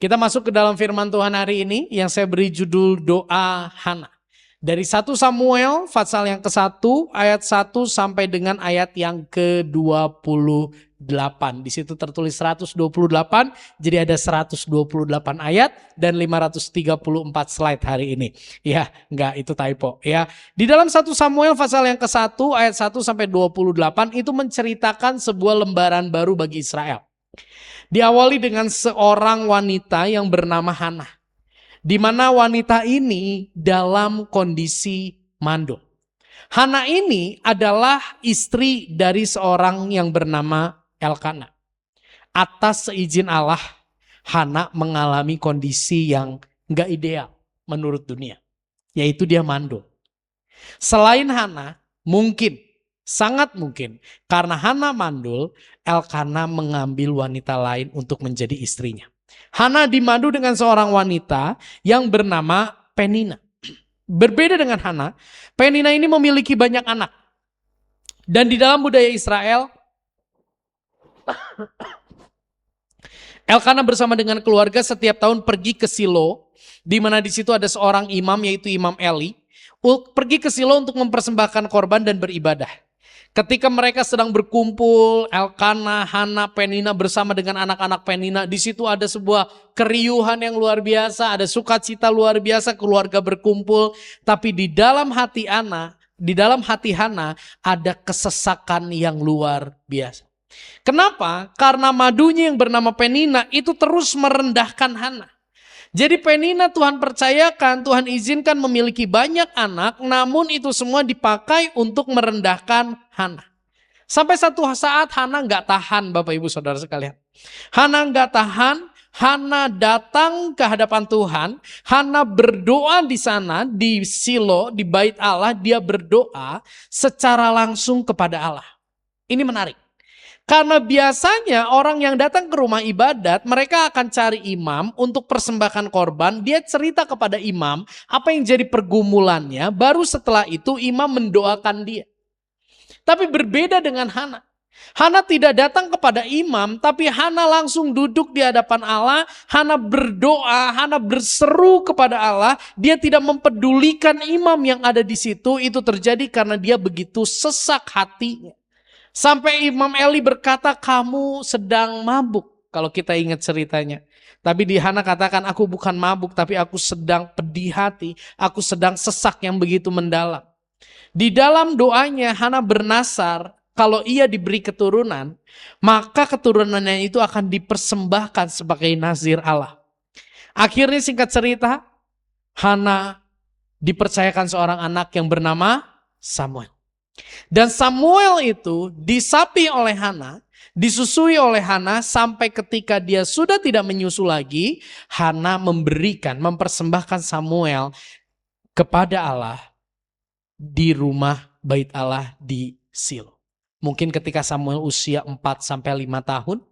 Kita masuk ke dalam firman Tuhan hari ini yang saya beri judul doa Hana. Dari 1 Samuel pasal yang ke-1 ayat 1 sampai dengan ayat yang ke-28. Di situ tertulis 128, jadi ada 128 ayat dan 534 slide hari ini. Ya, enggak, itu typo ya. Di dalam 1 Samuel pasal yang ke-1 ayat 1 sampai 28 itu menceritakan sebuah lembaran baru bagi Israel. Diawali dengan seorang wanita yang bernama Hana. Di mana wanita ini dalam kondisi mandul. Hana ini adalah istri dari seorang yang bernama Elkana. Atas seizin Allah, Hana mengalami kondisi yang gak ideal menurut dunia. Yaitu dia mandul. Selain Hana, mungkin, sangat mungkin, karena Hana mandul, Elkana mengambil wanita lain untuk menjadi istrinya. Hana dimadu dengan seorang wanita yang bernama Penina. Berbeda dengan Hana, Penina ini memiliki banyak anak. Dan di dalam budaya Israel, Elkana bersama dengan keluarga setiap tahun pergi ke Silo, di mana di situ ada seorang imam yaitu Imam Eli, pergi ke Silo untuk mempersembahkan korban dan beribadah. Ketika mereka sedang berkumpul, Elkana, Hana, Penina bersama dengan anak-anak Penina, di situ ada sebuah keriuhan yang luar biasa, ada sukacita luar biasa, keluarga berkumpul. Tapi di dalam hati Hana ada kesesakan yang luar biasa. Kenapa? Karena madunya yang bernama Penina itu terus merendahkan Hana. Jadi Penina Tuhan percayakan, Tuhan izinkan memiliki banyak anak, namun itu semua dipakai untuk merendahkan Hana. Sampai satu saat Hana gak tahan, Bapak Ibu Saudara sekalian. Hana gak tahan, Hana datang ke hadapan Tuhan, Hana berdoa di sana, di Silo, di bait Allah, dia berdoa secara langsung kepada Allah. Ini menarik. Karena biasanya orang yang datang ke rumah ibadat, mereka akan cari imam untuk persembahkan korban. Dia cerita kepada imam apa yang jadi pergumulannya, baru setelah itu imam mendoakan dia. Tapi berbeda dengan Hana. Hana tidak datang kepada imam, tapi Hana langsung duduk di hadapan Allah. Hana berdoa, Hana berseru kepada Allah. Dia tidak mempedulikan imam yang ada di situ. Itu terjadi karena dia begitu sesak hatinya. Sampai Imam Eli berkata, kamu sedang mabuk. Kalau kita ingat ceritanya. Tapi di Hana katakan, aku bukan mabuk, tapi aku sedang pedih hati. Aku sedang sesak yang begitu mendalam. Di dalam doanya Hana bernasar, kalau ia diberi keturunan, maka keturunannya itu akan dipersembahkan sebagai nazir Allah. Akhirnya singkat cerita, Hana dipercayakan seorang anak yang bernama Samuel. Dan Samuel itu disapi oleh Hana, disusui oleh Hana sampai ketika dia sudah tidak menyusu lagi, Hana mempersembahkan Samuel kepada Allah di rumah bait Allah di Silo. Mungkin ketika Samuel usia 4-5 tahun,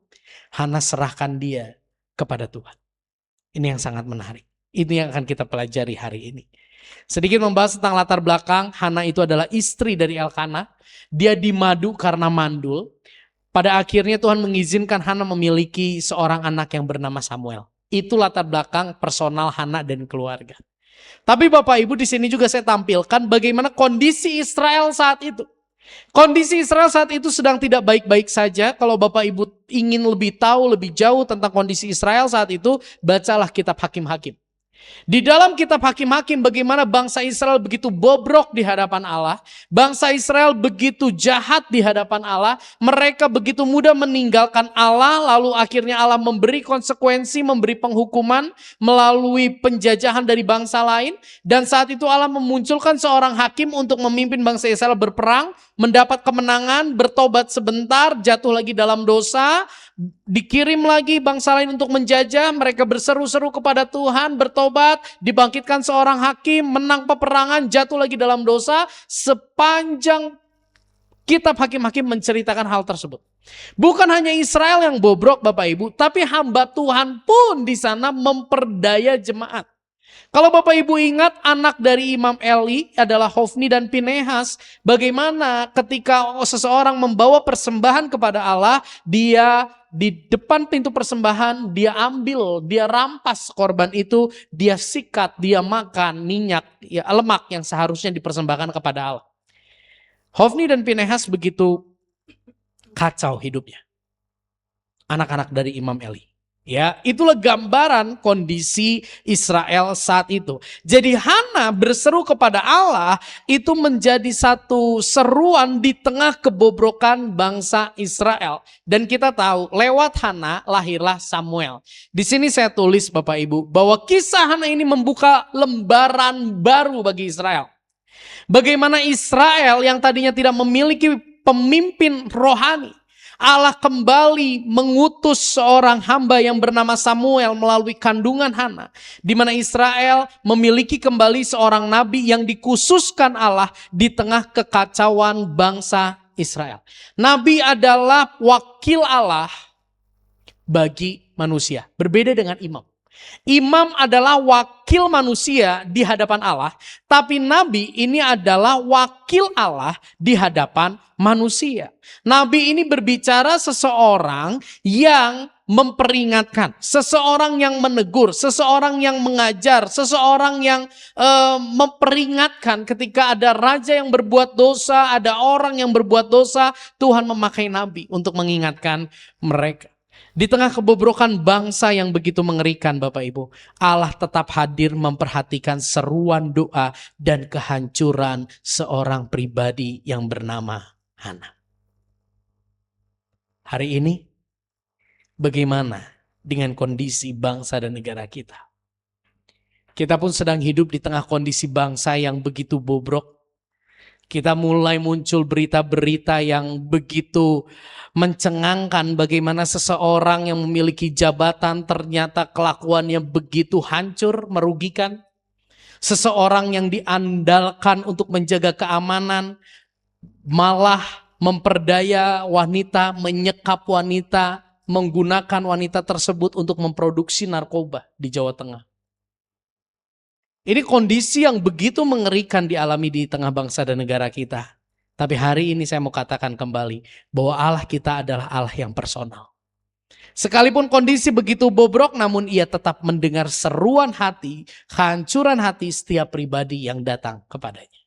Hana serahkan dia kepada Tuhan. Ini yang sangat menarik. Ini yang akan kita pelajari hari ini. Sedikit membahas tentang latar belakang, Hana itu adalah istri dari Elkana. Dia dimadu karena mandul. Pada akhirnya Tuhan mengizinkan Hana memiliki seorang anak yang bernama Samuel. Itu latar belakang personal Hana dan keluarga. Tapi Bapak Ibu di sini juga saya tampilkan bagaimana kondisi Israel saat itu. Kondisi Israel saat itu sedang tidak baik-baik saja. Kalau Bapak Ibu ingin lebih tahu lebih jauh tentang kondisi Israel saat itu, bacalah kitab Hakim-Hakim. Di dalam kitab Hakim-Hakim bagaimana bangsa Israel begitu bobrok di hadapan Allah. Bangsa Israel begitu jahat di hadapan Allah. Mereka begitu mudah meninggalkan Allah. Lalu akhirnya Allah memberi konsekuensi, memberi penghukuman melalui penjajahan dari bangsa lain. Dan saat itu Allah memunculkan seorang hakim untuk memimpin bangsa Israel berperang. Mendapat kemenangan, bertobat sebentar, jatuh lagi dalam dosa. Dikirim lagi bangsa lain untuk menjajah, mereka berseru-seru kepada Tuhan, bertobat, dibangkitkan seorang hakim, menang peperangan, jatuh lagi dalam dosa. Sepanjang kitab Hakim-Hakim menceritakan hal tersebut. Bukan hanya Israel yang bobrok Bapak Ibu, tapi hamba Tuhan pun di sana memperdaya jemaat. Kalau Bapak Ibu ingat anak dari Imam Eli adalah Hofni dan Pinehas. Bagaimana ketika seseorang membawa persembahan kepada Allah, dia di depan pintu persembahan, dia ambil, dia rampas korban itu, dia sikat, dia makan minyak, ya, lemak yang seharusnya dipersembahkan kepada Allah. Hofni dan Pinehas begitu kacau hidupnya. Anak-anak dari Imam Eli. Ya, itulah gambaran kondisi Israel saat itu. Jadi Hana berseru kepada Allah itu menjadi satu seruan di tengah kebobrokan bangsa Israel. Dan kita tahu lewat Hana lahirlah Samuel. Di sini saya tulis Bapak Ibu bahwa kisah Hana ini membuka lembaran baru bagi Israel. Bagaimana Israel yang tadinya tidak memiliki pemimpin rohani, Allah kembali mengutus seorang hamba yang bernama Samuel melalui kandungan Hana, di mana Israel memiliki kembali seorang nabi yang dikhususkan Allah di tengah kekacauan bangsa Israel. Nabi adalah wakil Allah bagi manusia, berbeda dengan imam. Imam adalah wakil manusia di hadapan Allah, tapi nabi ini adalah wakil Allah di hadapan manusia. Nabi ini berbicara seseorang yang memperingatkan, seseorang yang menegur, seseorang yang mengajar, seseorang yang memperingatkan ketika ada raja yang berbuat dosa, ada orang yang berbuat dosa, Tuhan memakai nabi untuk mengingatkan mereka. Di tengah kebobrokan bangsa yang begitu mengerikan Bapak Ibu, Allah tetap hadir memperhatikan seruan doa dan kehancuran seorang pribadi yang bernama Hana. Hari ini bagaimana dengan kondisi bangsa dan negara kita? Kita pun sedang hidup di tengah kondisi bangsa yang begitu bobrok. Kita mulai muncul berita-berita yang begitu mencengangkan bagaimana seseorang yang memiliki jabatan ternyata kelakuannya begitu hancur, merugikan. Seseorang yang diandalkan untuk menjaga keamanan malah memperdaya wanita, menyekap wanita, menggunakan wanita tersebut untuk memproduksi narkoba di Jawa Tengah. Ini kondisi yang begitu mengerikan dialami di tengah bangsa dan negara kita. Tapi hari ini saya mau katakan kembali bahwa Allah kita adalah Allah yang personal. Sekalipun kondisi begitu bobrok, namun ia tetap mendengar seruan hati, kehancuran hati setiap pribadi yang datang kepadanya.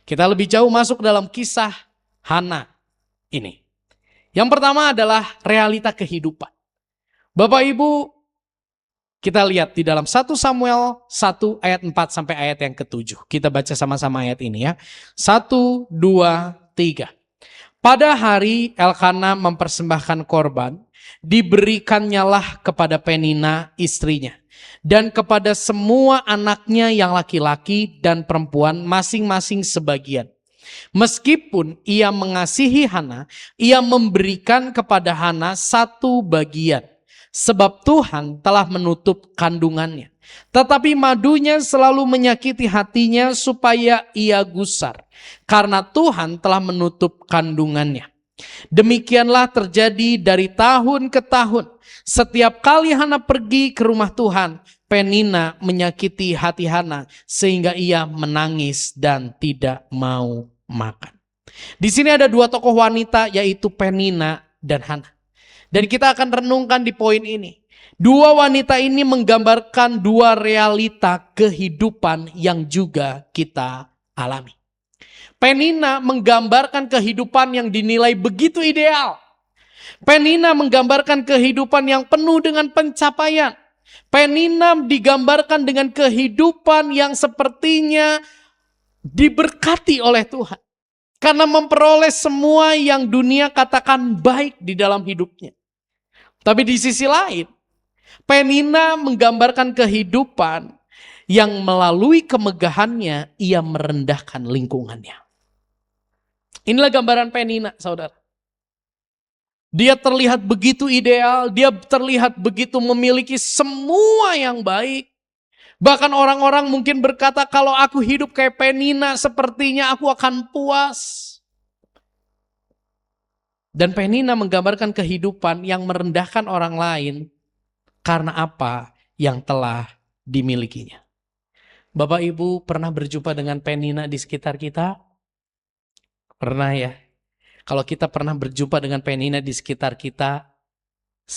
Kita lebih jauh masuk dalam kisah Hana ini. Yang pertama adalah realita kehidupan. Bapak Ibu, kita lihat di dalam 1 Samuel 1 ayat 4 sampai ayat yang ke-7. Kita baca sama-sama ayat ini ya. 1, 2, 3. Pada hari Elkana mempersembahkan korban, diberikannya kepada Penina istrinya, dan kepada semua anaknya yang laki-laki dan perempuan masing-masing sebagian. Meskipun ia mengasihi Hana, ia memberikan kepada Hana 1 bagian. Sebab Tuhan telah menutup kandungannya. Tetapi madunya selalu menyakiti hatinya supaya ia gusar. Karena Tuhan telah menutup kandungannya. Demikianlah terjadi dari tahun ke tahun. Setiap kali Hana pergi ke rumah Tuhan, Penina menyakiti hati Hana sehingga ia menangis dan tidak mau makan. Di sini ada 2 tokoh wanita yaitu Penina dan Hana. Dan kita akan renungkan di poin ini. 2 wanita ini menggambarkan 2 realita kehidupan yang juga kita alami. Penina menggambarkan kehidupan yang dinilai begitu ideal. Penina menggambarkan kehidupan yang penuh dengan pencapaian. Penina digambarkan dengan kehidupan yang sepertinya diberkati oleh Tuhan. Karena memperoleh semua yang dunia katakan baik di dalam hidupnya. Tapi di sisi lain, Penina menggambarkan kehidupan yang melalui kemegahannya ia merendahkan lingkungannya. Inilah gambaran Penina, saudara. Dia terlihat begitu ideal, dia terlihat begitu memiliki semua yang baik. Bahkan orang-orang mungkin berkata, kalau aku hidup kayak Penina, sepertinya aku akan puas. Dan Penina menggambarkan kehidupan yang merendahkan orang lain karena apa yang telah dimilikinya. Bapak Ibu pernah berjumpa dengan Penina di sekitar kita? Pernah ya? Kalau kita pernah berjumpa dengan Penina di sekitar kita,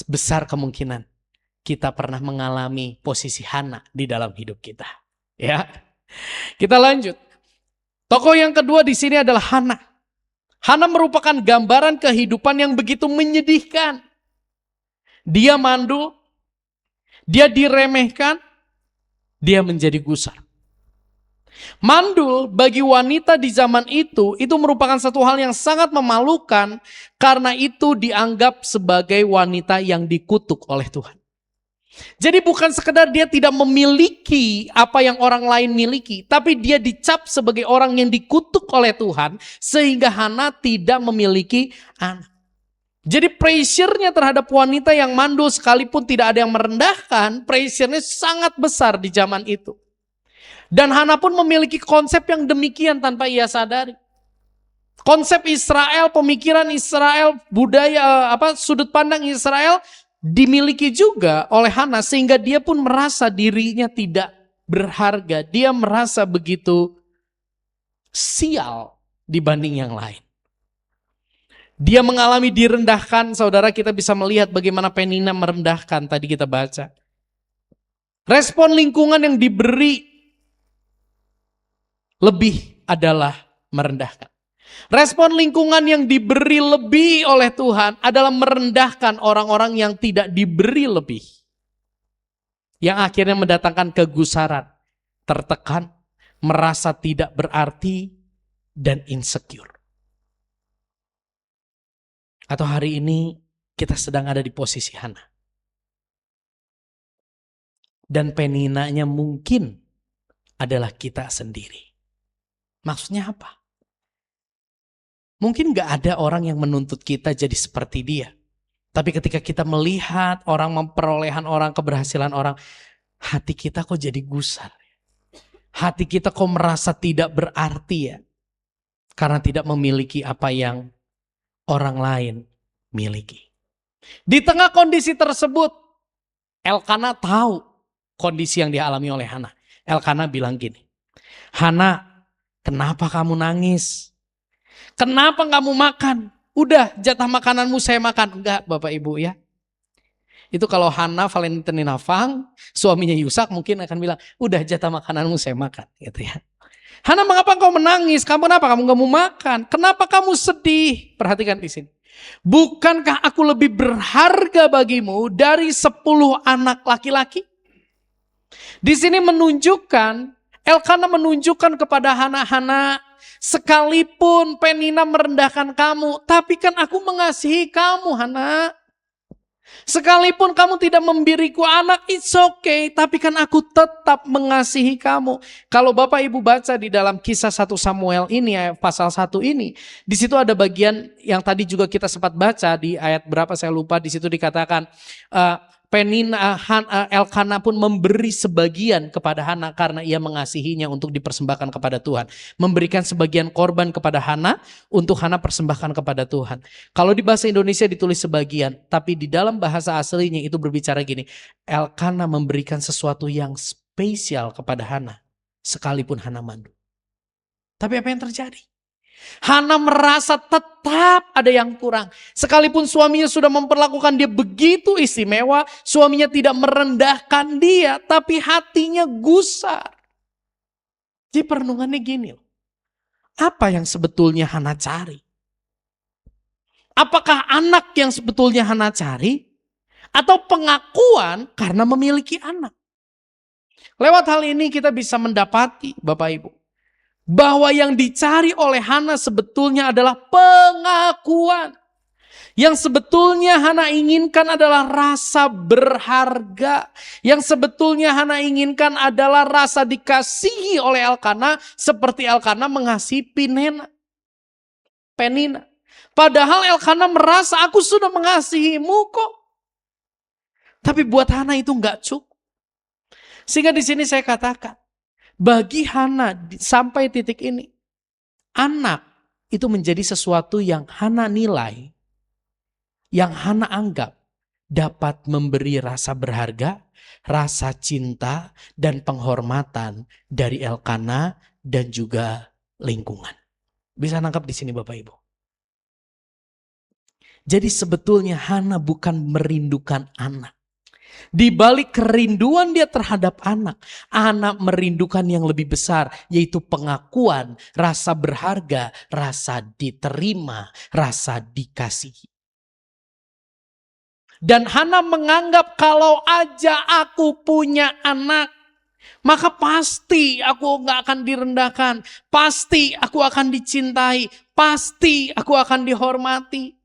besar kemungkinan kita pernah mengalami posisi Hana di dalam hidup kita. Ya, kita lanjut. Tokoh yang kedua di sini adalah Hana. Hana merupakan gambaran kehidupan yang begitu menyedihkan. Dia mandul, dia diremehkan, dia menjadi gusar. Mandul bagi wanita di zaman itu merupakan satu hal yang sangat memalukan karena itu dianggap sebagai wanita yang dikutuk oleh Tuhan. Jadi bukan sekedar dia tidak memiliki apa yang orang lain miliki, tapi dia dicap sebagai orang yang dikutuk oleh Tuhan sehingga Hana tidak memiliki anak. Jadi pressure-nya terhadap wanita yang mandul sekalipun tidak ada yang merendahkan, pressure-nya sangat besar di zaman itu. Dan Hana pun memiliki konsep yang demikian tanpa ia sadari. Konsep Israel, pemikiran Israel, budaya, sudut pandang Israel dimiliki juga oleh Hana sehingga dia pun merasa dirinya tidak berharga. Dia merasa begitu sial dibanding yang lain. Dia mengalami direndahkan, saudara, kita bisa melihat bagaimana Penina merendahkan tadi kita baca. Respon lingkungan yang diberi lebih adalah merendahkan. Respon lingkungan yang diberi lebih oleh Tuhan adalah merendahkan orang-orang yang tidak diberi lebih. Yang akhirnya mendatangkan kegusaran, tertekan, merasa tidak berarti, dan insecure. Atau hari ini kita sedang ada di posisi Hana. Dan Peninanya mungkin adalah kita sendiri. Maksudnya apa? Mungkin gak ada orang yang menuntut kita jadi seperti dia. Tapi ketika kita melihat orang memperolehan orang, keberhasilan orang, hati kita kok jadi gusar. Hati kita kok merasa tidak berarti ya. Karena tidak memiliki apa yang orang lain miliki. Di tengah kondisi tersebut, Elkana tahu kondisi yang dialami oleh Hana. Elkana bilang gini, Hana, kenapa kamu nangis? Kenapa kamu makan? Udah, jatah makananmu saya makan. Enggak, Bapak Ibu ya. Itu kalau Hana Valentina Fang, suaminya Yusak mungkin akan bilang, udah jatah makananmu saya makan. Gitu ya. Hana, mengapa kau menangis? Kenapa kamu gak mau makan? Kenapa kamu sedih? Perhatikan di sini. Bukankah aku lebih berharga bagimu dari 10 anak laki-laki? Di sini menunjukkan, Elkana menunjukkan kepada Hana, sekalipun Penina merendahkan kamu, tapi kan aku mengasihi kamu, Hana. Sekalipun kamu tidak memberiku anak, it's okay, tapi kan aku tetap mengasihi kamu. Kalau Bapak Ibu baca di dalam kisah 1 Samuel ini, pasal 1 ini, di situ ada bagian yang tadi juga kita sempat baca di ayat berapa saya lupa, di situ dikatakan Elkana pun memberi sebagian kepada Hana karena ia mengasihinya untuk dipersembahkan kepada Tuhan. Memberikan sebagian korban kepada Hana untuk Hana persembahkan kepada Tuhan. Kalau di bahasa Indonesia ditulis sebagian, tapi di dalam bahasa aslinya itu berbicara gini. Elkana memberikan sesuatu yang spesial kepada Hana sekalipun Hana mandul. Tapi apa yang terjadi? Hana merasa tetap ada yang kurang. Sekalipun suaminya sudah memperlakukan dia begitu istimewa, suaminya tidak merendahkan dia, tapi hatinya gusar. Jadi perenungannya gini loh. Apa yang sebetulnya Hana cari? Apakah anak yang sebetulnya Hana cari? Atau pengakuan karena memiliki anak? Lewat hal ini kita bisa mendapati, Bapak Ibu, bahwa yang dicari oleh Hana sebetulnya adalah pengakuan. Yang sebetulnya Hana inginkan adalah rasa berharga. Yang sebetulnya Hana inginkan adalah rasa dikasihi oleh Elkana seperti Elkana mengasihi Penina. Padahal Elkana merasa aku sudah mengasihimu kok. Tapi buat Hana itu enggak cukup. Sehingga di sini saya katakan, bagi Hana sampai titik ini, anak itu menjadi sesuatu yang Hana nilai, yang Hana anggap dapat memberi rasa berharga, rasa cinta, dan penghormatan dari Elkana dan juga lingkungan. Bisa nangkap di sini Bapak Ibu? Jadi sebetulnya Hana bukan merindukan anak. Di balik kerinduan dia terhadap anak merindukan yang lebih besar, yaitu pengakuan, rasa berharga, rasa diterima, rasa dikasihi. Dan Hana menganggap kalau aja aku punya anak, maka pasti aku gak akan direndahkan, pasti aku akan dicintai, pasti aku akan dihormati.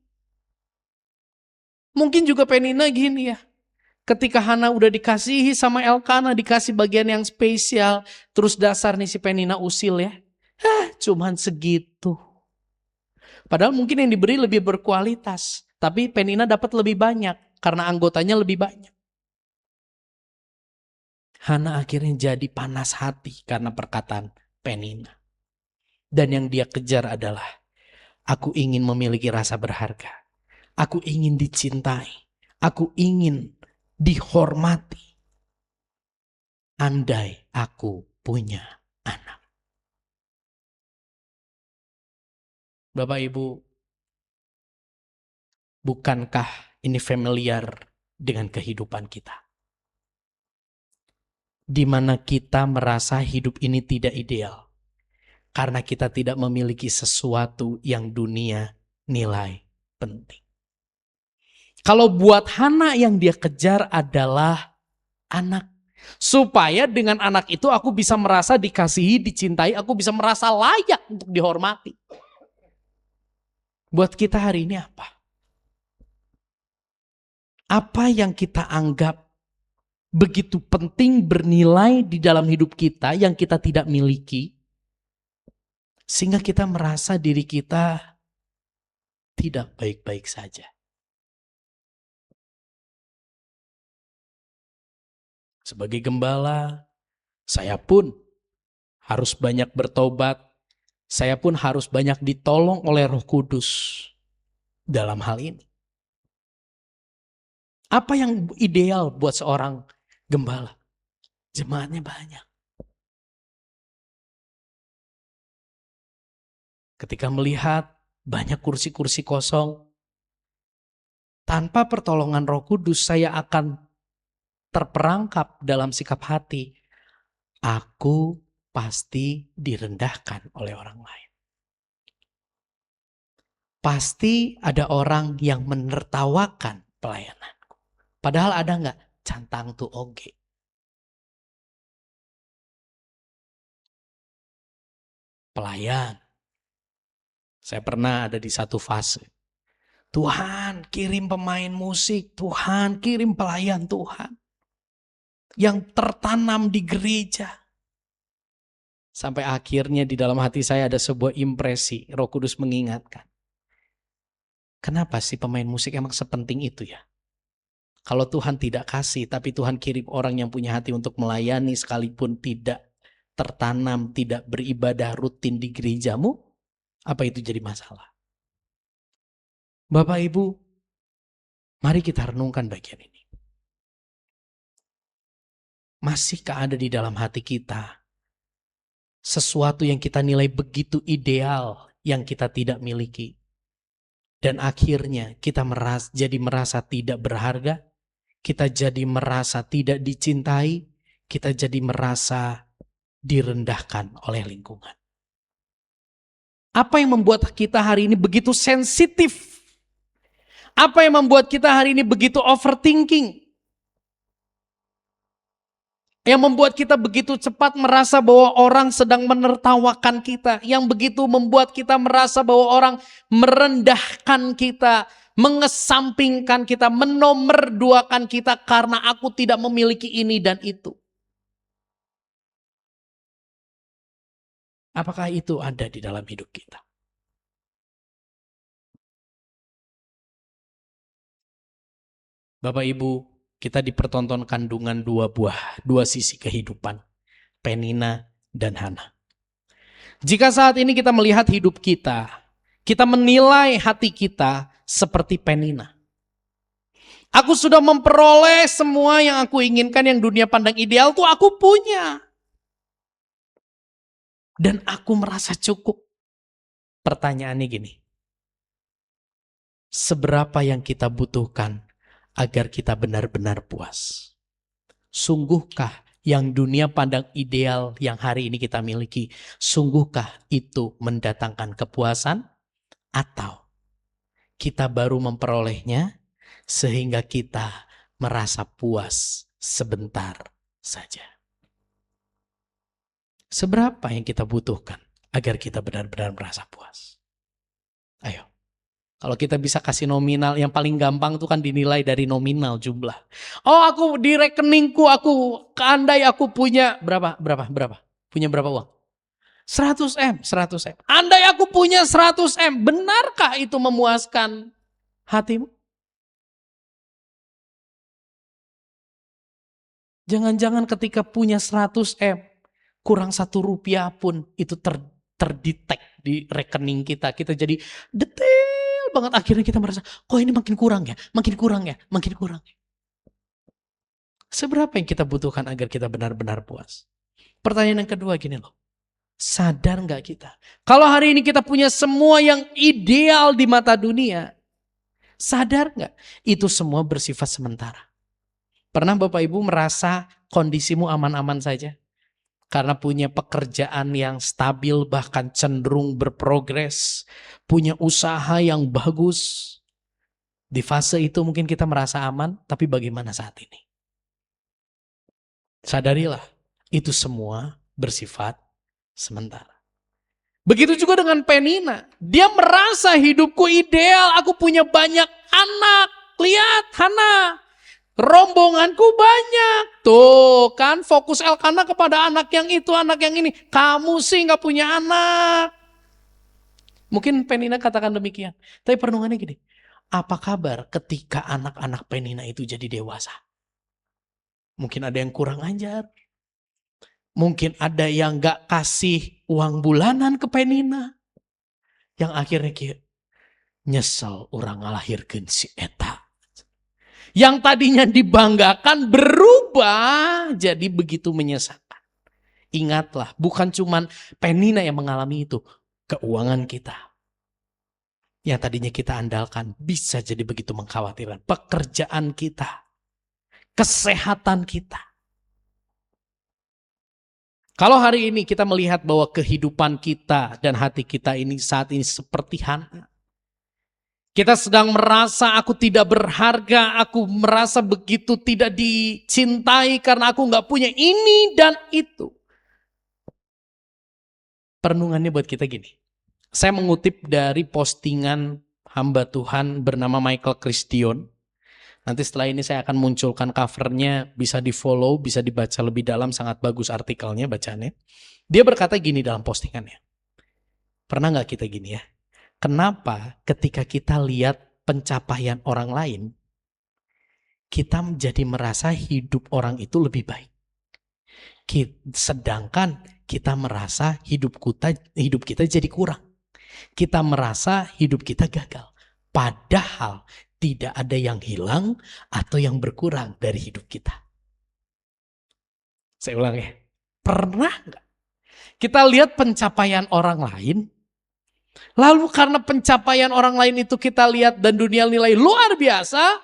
Mungkin juga Penina gini ya. Ketika Hana udah dikasihi sama Elkana, dikasih bagian yang spesial, terus dasar nih si Penina usil ya. Cuman segitu. Padahal mungkin yang diberi lebih berkualitas, tapi Penina dapat lebih banyak karena anggotanya lebih banyak. Hana akhirnya jadi panas hati karena perkataan Penina. Dan yang dia kejar adalah, aku ingin memiliki rasa berharga. Aku ingin dicintai. Aku ingin dihormati. Andai aku punya anak. Bapak Ibu, bukankah ini familiar dengan kehidupan kita? Di mana kita merasa hidup ini tidak ideal. Karena kita tidak memiliki sesuatu yang dunia nilai penting. Kalau buat Hana yang dia kejar adalah anak. Supaya dengan anak itu aku bisa merasa dikasihi, dicintai, aku bisa merasa layak untuk dihormati. Buat kita hari ini apa? Apa yang kita anggap begitu penting, bernilai di dalam hidup kita yang kita tidak miliki, sehingga kita merasa diri kita tidak baik-baik saja. Sebagai gembala, saya pun harus banyak bertobat, saya pun harus banyak ditolong oleh Roh Kudus dalam hal ini. Apa yang ideal buat seorang gembala? Jemaatnya banyak. Ketika melihat banyak kursi-kursi kosong, tanpa pertolongan Roh Kudus saya akan terperangkap dalam sikap hati. Aku pasti direndahkan oleh orang lain. Pasti ada orang yang menertawakan pelayananku. Padahal ada nggak? Cantang tu oge. Pelayan. Saya pernah ada di satu fase. Tuhan kirim pemain musik, Tuhan kirim pelayan Tuhan. Yang tertanam di gereja. Sampai akhirnya di dalam hati saya ada sebuah impresi, Roh Kudus mengingatkan. Kenapa sih pemain musik emang sepenting itu ya? Kalau Tuhan tidak kasih, tapi Tuhan kirim orang yang punya hati untuk melayani sekalipun tidak tertanam, tidak beribadah rutin di gerejamu, apa itu jadi masalah? Bapak Ibu, mari kita renungkan bagian ini. Masihkah ada di dalam hati kita sesuatu yang kita nilai begitu ideal yang kita tidak miliki? Dan akhirnya kita jadi merasa tidak berharga, kita jadi merasa tidak dicintai, kita jadi merasa direndahkan oleh lingkungan. Apa yang membuat kita hari ini begitu sensitif? Apa yang membuat kita hari ini begitu overthinking? Yang membuat kita begitu cepat merasa bahwa orang sedang menertawakan kita. Yang begitu membuat kita merasa bahwa orang merendahkan kita, mengesampingkan kita, menomorduakan kita karena aku tidak memiliki ini dan itu. Apakah itu ada di dalam hidup kita? Bapak Ibu, kita dipertontonkan dengan dua sisi kehidupan. Penina dan Hana. Jika saat ini kita melihat hidup kita menilai hati kita seperti Penina. Aku sudah memperoleh semua yang aku inginkan, yang dunia pandang ideal tuh aku punya. Dan aku merasa cukup. Pertanyaannya gini. seberapa yang kita butuhkan agar kita benar-benar puas. Sungguhkah yang dunia pandang ideal yang hari ini kita miliki, sungguhkah itu mendatangkan kepuasan? Atau kita baru memperolehnya sehingga kita merasa puas sebentar saja. Seberapa yang kita butuhkan agar kita benar-benar merasa puas? Ayo. Kalau kita bisa kasih nominal, yang paling gampang itu kan dinilai dari nominal jumlah. Oh, aku di rekeningku, andai aku punya berapa? Punya berapa uang? 100 M, 100 M. Andai aku punya 100 M, benarkah itu memuaskan hatimu? Jangan-jangan ketika punya 100 M, kurang 1 rupiah pun itu terdetek di rekening kita. Kita jadi detail banget. Akhirnya kita merasa, kok ini makin kurang ya, makin kurang ya, makin kurang ya. Seberapa yang kita butuhkan agar kita benar-benar puas? Pertanyaan yang kedua gini loh. Sadar gak kita? Kalau hari ini kita punya semua yang ideal di mata dunia, sadar gak? Itu semua bersifat sementara. Pernah Bapak Ibu merasa kondisimu aman-aman saja? Karena punya pekerjaan yang stabil bahkan cenderung berprogres. Punya usaha yang bagus. Di fase itu mungkin kita merasa aman, tapi bagaimana saat ini? Sadarilah, itu semua bersifat sementara. Begitu juga dengan Penina. Dia merasa hidupku ideal, aku punya banyak anak. Lihat Hana, rombonganku banyak. Tuh kan fokus Elkana kepada anak yang itu, anak yang ini. Kamu sih gak punya anak. Mungkin Penina katakan demikian. Tapi perenungannya gini. Apa kabar ketika anak-anak Penina itu jadi dewasa? Mungkin ada yang kurang ajar. Mungkin ada yang gak kasih uang bulanan ke Penina. Yang akhirnya nyesel orang ngalahirkeun si eta. Yang tadinya dibanggakan berubah jadi begitu menyesalkan. Ingatlah, bukan cuman Penina yang mengalami itu. Keuangan kita. Yang tadinya kita andalkan bisa jadi begitu mengkhawatirkan. Pekerjaan kita. Kesehatan kita. Kalau hari ini kita melihat bahwa kehidupan kita dan hati kita ini saat ini seperti Hana. Kita sedang merasa aku tidak berharga, aku merasa begitu tidak dicintai karena aku gak punya ini dan itu. Perenungannya buat kita gini. Saya mengutip dari postingan hamba Tuhan bernama Michael Christian. Nanti setelah ini saya akan munculkan covernya, bisa di follow, bisa dibaca lebih dalam, sangat bagus artikelnya, bacanya. Dia berkata gini dalam postingannya. Pernah gak kita gini ya? Kenapa ketika kita lihat pencapaian orang lain, kita menjadi merasa hidup orang itu lebih baik. Sedangkan kita merasa hidup kita jadi kurang. Kita merasa hidup kita gagal. Padahal tidak ada yang hilang atau yang berkurang dari hidup kita. Saya ulang ya. Pernah nggak kita lihat pencapaian orang lain, lalu karena pencapaian orang lain itu kita lihat dan dunia nilai luar biasa,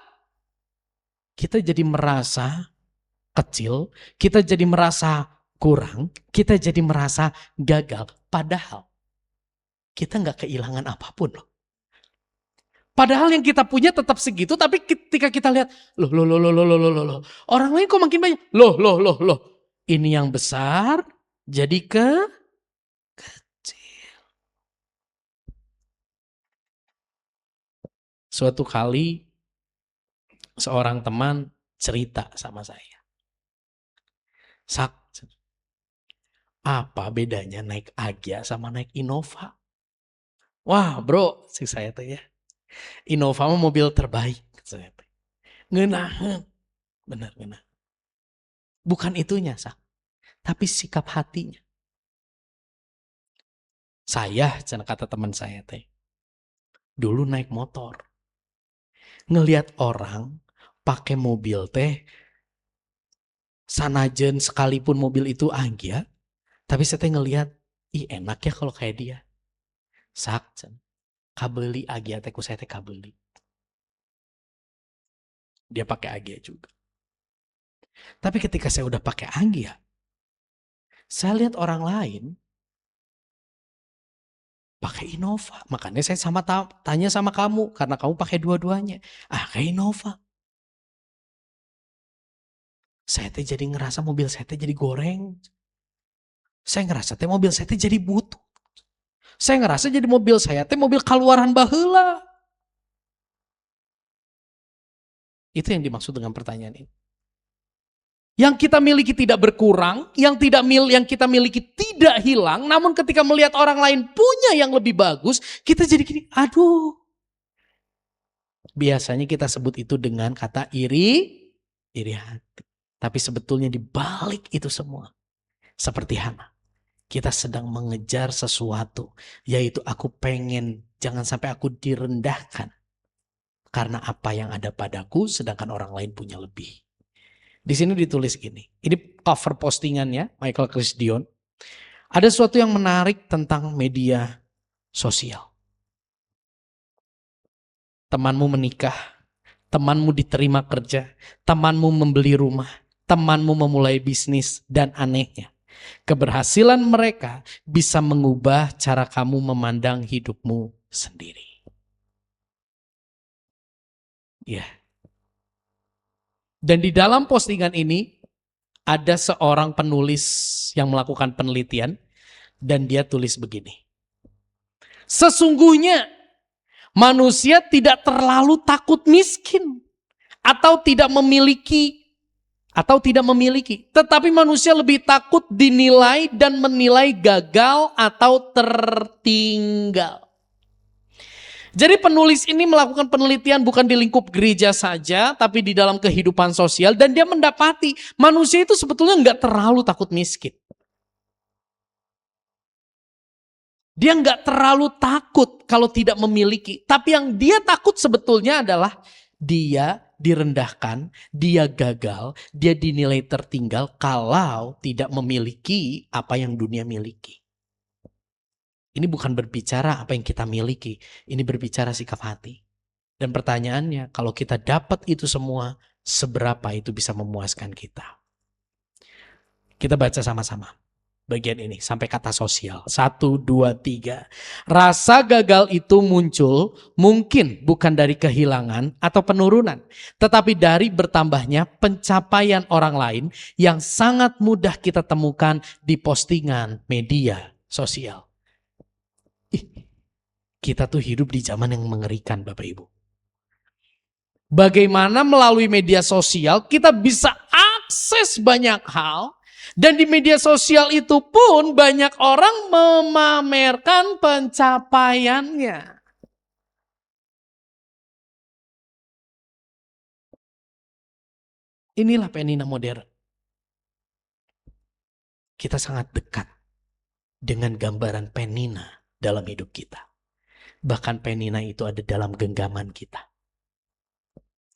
kita jadi merasa kecil, kita jadi merasa kurang, kita jadi merasa gagal. Padahal kita nggak kehilangan apapun loh. Padahal yang kita punya tetap segitu, tapi ketika kita lihat, loh, orang lain kok makin banyak, loh, ini yang besar jadi kecil. Suatu kali seorang teman cerita sama saya, Sak, apa bedanya naik Agya sama naik Innova? Wah bro, sih saya tuh ya. Innova mah mobil terbaik. Ngenahan. Benar. Bukan itunya, Sak. Tapi sikap hatinya. Saya, kata teman saya teh, dulu naik motor. Ngelihat orang pakai mobil teh, sanajen sekalipun mobil itu Agya, tapi saya teh ngelihat, ih enak ya kalau kayak dia. Sak, kabeli Agya teh ku saya teh kabeli. Dia pakai Agya juga. Tapi ketika saya udah pakai Agya, saya lihat orang lain pakai Innova. Makanya saya tanya sama kamu, karena kamu pakai dua-duanya. Kayak Innova. Saya teh jadi ngerasa mobil saya teh jadi goreng. Saya ngerasa teh mobil saya teh jadi butut. Saya ngerasa jadi mobil saya teh mobil kaluaran baheula. Itu yang dimaksud dengan pertanyaan ini. Yang kita miliki tidak berkurang, yang kita miliki tidak hilang, namun ketika melihat orang lain punya yang lebih bagus, kita jadi gini, aduh. Biasanya kita sebut itu dengan kata iri hati. Tapi sebetulnya di balik itu semua, seperti Hana, kita sedang mengejar sesuatu, yaitu aku pengen jangan sampai aku direndahkan karena apa yang ada padaku, sedangkan orang lain punya lebih. Di sini ditulis gini, ini cover postingannya Michael Chris Dion. Ada sesuatu yang menarik tentang media sosial. Temanmu menikah, temanmu diterima kerja, temanmu membeli rumah, temanmu memulai bisnis, dan anehnya, keberhasilan mereka bisa mengubah cara kamu memandang hidupmu sendiri. Ya. Dan di dalam postingan ini ada seorang penulis yang melakukan penelitian dan dia tulis begini. Sesungguhnya manusia tidak terlalu takut miskin atau tidak memiliki, tetapi manusia lebih takut dinilai dan menilai gagal atau tertinggal. Jadi penulis ini melakukan penelitian bukan di lingkup gereja saja, tapi di dalam kehidupan sosial, dan dia mendapati manusia itu sebetulnya nggak terlalu takut miskin. Dia nggak terlalu takut kalau tidak memiliki, tapi yang dia takut sebetulnya adalah dia direndahkan, dia gagal, dia dinilai tertinggal kalau tidak memiliki apa yang dunia miliki. Ini bukan berbicara apa yang kita miliki, ini berbicara sikap hati. Dan pertanyaannya, kalau kita dapat itu semua, seberapa itu bisa memuaskan kita? Kita baca sama-sama bagian ini sampai kata sosial. 1, 2, 3. Rasa gagal itu muncul mungkin bukan dari kehilangan atau penurunan, tetapi dari bertambahnya pencapaian orang lain yang sangat mudah kita temukan di postingan media sosial. Kita tuh hidup di zaman yang mengerikan, Bapak Ibu. Bagaimana melalui media sosial kita bisa akses banyak hal, dan di media sosial itu pun banyak orang memamerkan pencapaiannya. Inilah Penina modern. Kita sangat dekat dengan gambaran Penina dalam hidup kita. Bahkan Penina itu ada dalam genggaman kita.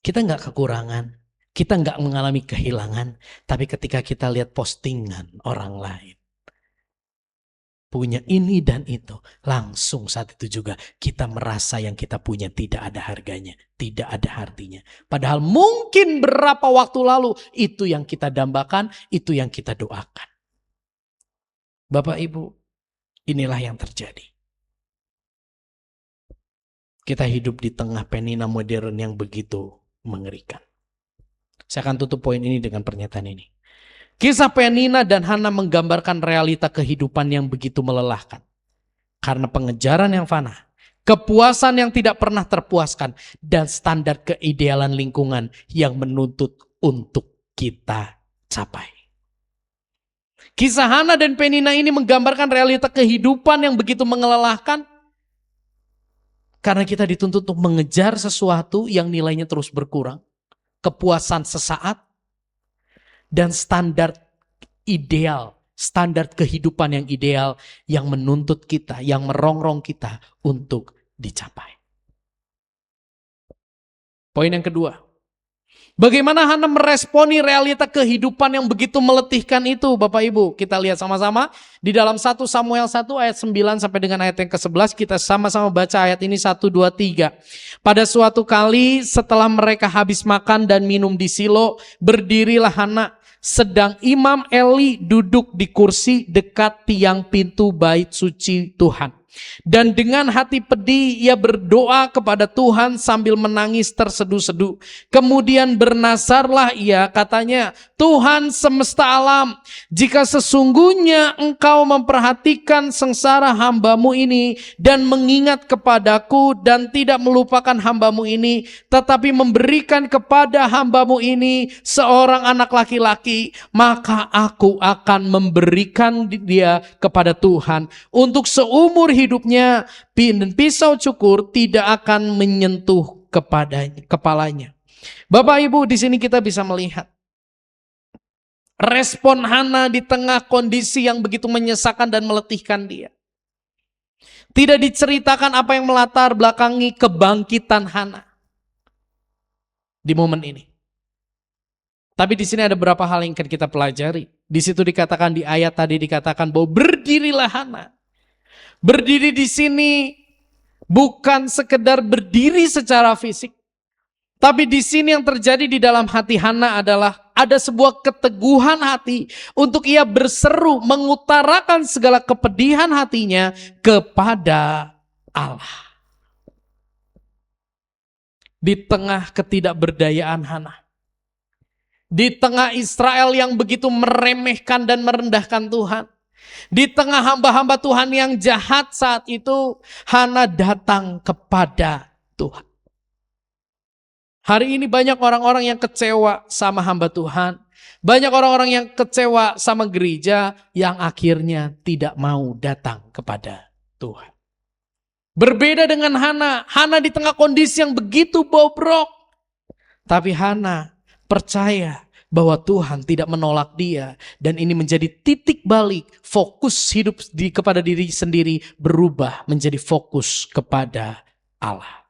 Kita nggak kekurangan, kita nggak mengalami kehilangan, tapi ketika kita lihat postingan orang lain, punya ini dan itu, langsung saat itu juga kita merasa yang kita punya tidak ada harganya, tidak ada artinya. Padahal mungkin berapa waktu lalu itu yang kita dambakan, itu yang kita doakan. Bapak Ibu, inilah yang terjadi. Kita hidup di tengah Penina modern yang begitu mengerikan. Saya akan tutup poin ini dengan pernyataan ini. Kisah Penina dan Hana menggambarkan realita kehidupan yang begitu melelahkan. Karena pengejaran yang fana, kepuasan yang tidak pernah terpuaskan, dan standar keidealan lingkungan yang menuntut untuk kita capai. Kisah Hana dan Penina ini menggambarkan realita kehidupan yang begitu melelahkan, karena kita dituntut untuk mengejar sesuatu yang nilainya terus berkurang, kepuasan sesaat, dan standar ideal, standar kehidupan yang ideal yang menuntut kita, yang merongrong kita untuk dicapai. Poin yang kedua, Bagaimana Hana meresponi realita kehidupan yang begitu meletihkan itu, Bapak Ibu? Kita lihat sama-sama di dalam 1 Samuel 1 ayat 9 sampai dengan ayat yang ke-11. Kita sama-sama baca ayat ini 1, 2, 3. Pada suatu kali setelah mereka habis makan dan minum di Silo, berdirilah Hana. Sedang Imam Eli duduk di kursi dekat tiang pintu bait suci Tuhan. Dan dengan hati pedih ia berdoa kepada Tuhan sambil menangis terseduh-seduh. Kemudian bernazarlah ia, katanya, Tuhan semesta alam, jika sesungguhnya engkau memperhatikan sengsara hambamu ini dan mengingat kepadaku dan tidak melupakan hambamu ini, tetapi memberikan kepada hambamu ini seorang anak laki-laki, maka aku akan memberikan dia kepada Tuhan untuk seumur hidupnya, dan pisau cukur tidak akan menyentuh kepalanya. Bapak Ibu, di sini kita bisa melihat respon Hana di tengah kondisi yang begitu menyesakan dan meletihkan dia. Tidak diceritakan apa yang melatar belakangi kebangkitan Hana di momen ini. Tapi di sini ada beberapa hal yang akan kita pelajari. Di situ dikatakan, di ayat tadi dikatakan bahwa berdirilah Hana. Berdiri di sini bukan sekedar berdiri secara fisik, tapi di sini yang terjadi di dalam hati Hana adalah ada sebuah keteguhan hati untuk ia berseru mengutarakan segala kepedihan hatinya kepada Allah. Di tengah ketidakberdayaan Hana, di tengah Israel yang begitu meremehkan dan merendahkan Tuhan, di tengah hamba-hamba Tuhan yang jahat saat itu, Hana datang kepada Tuhan. Hari ini banyak orang-orang yang kecewa sama hamba Tuhan. Banyak orang-orang yang kecewa sama gereja yang akhirnya tidak mau datang kepada Tuhan. Berbeda dengan Hana. Hana di tengah kondisi yang begitu bobrok. Tapi Hana percaya bahwa Tuhan tidak menolak dia, dan ini menjadi titik balik fokus hidup kepada diri sendiri berubah menjadi fokus kepada Allah.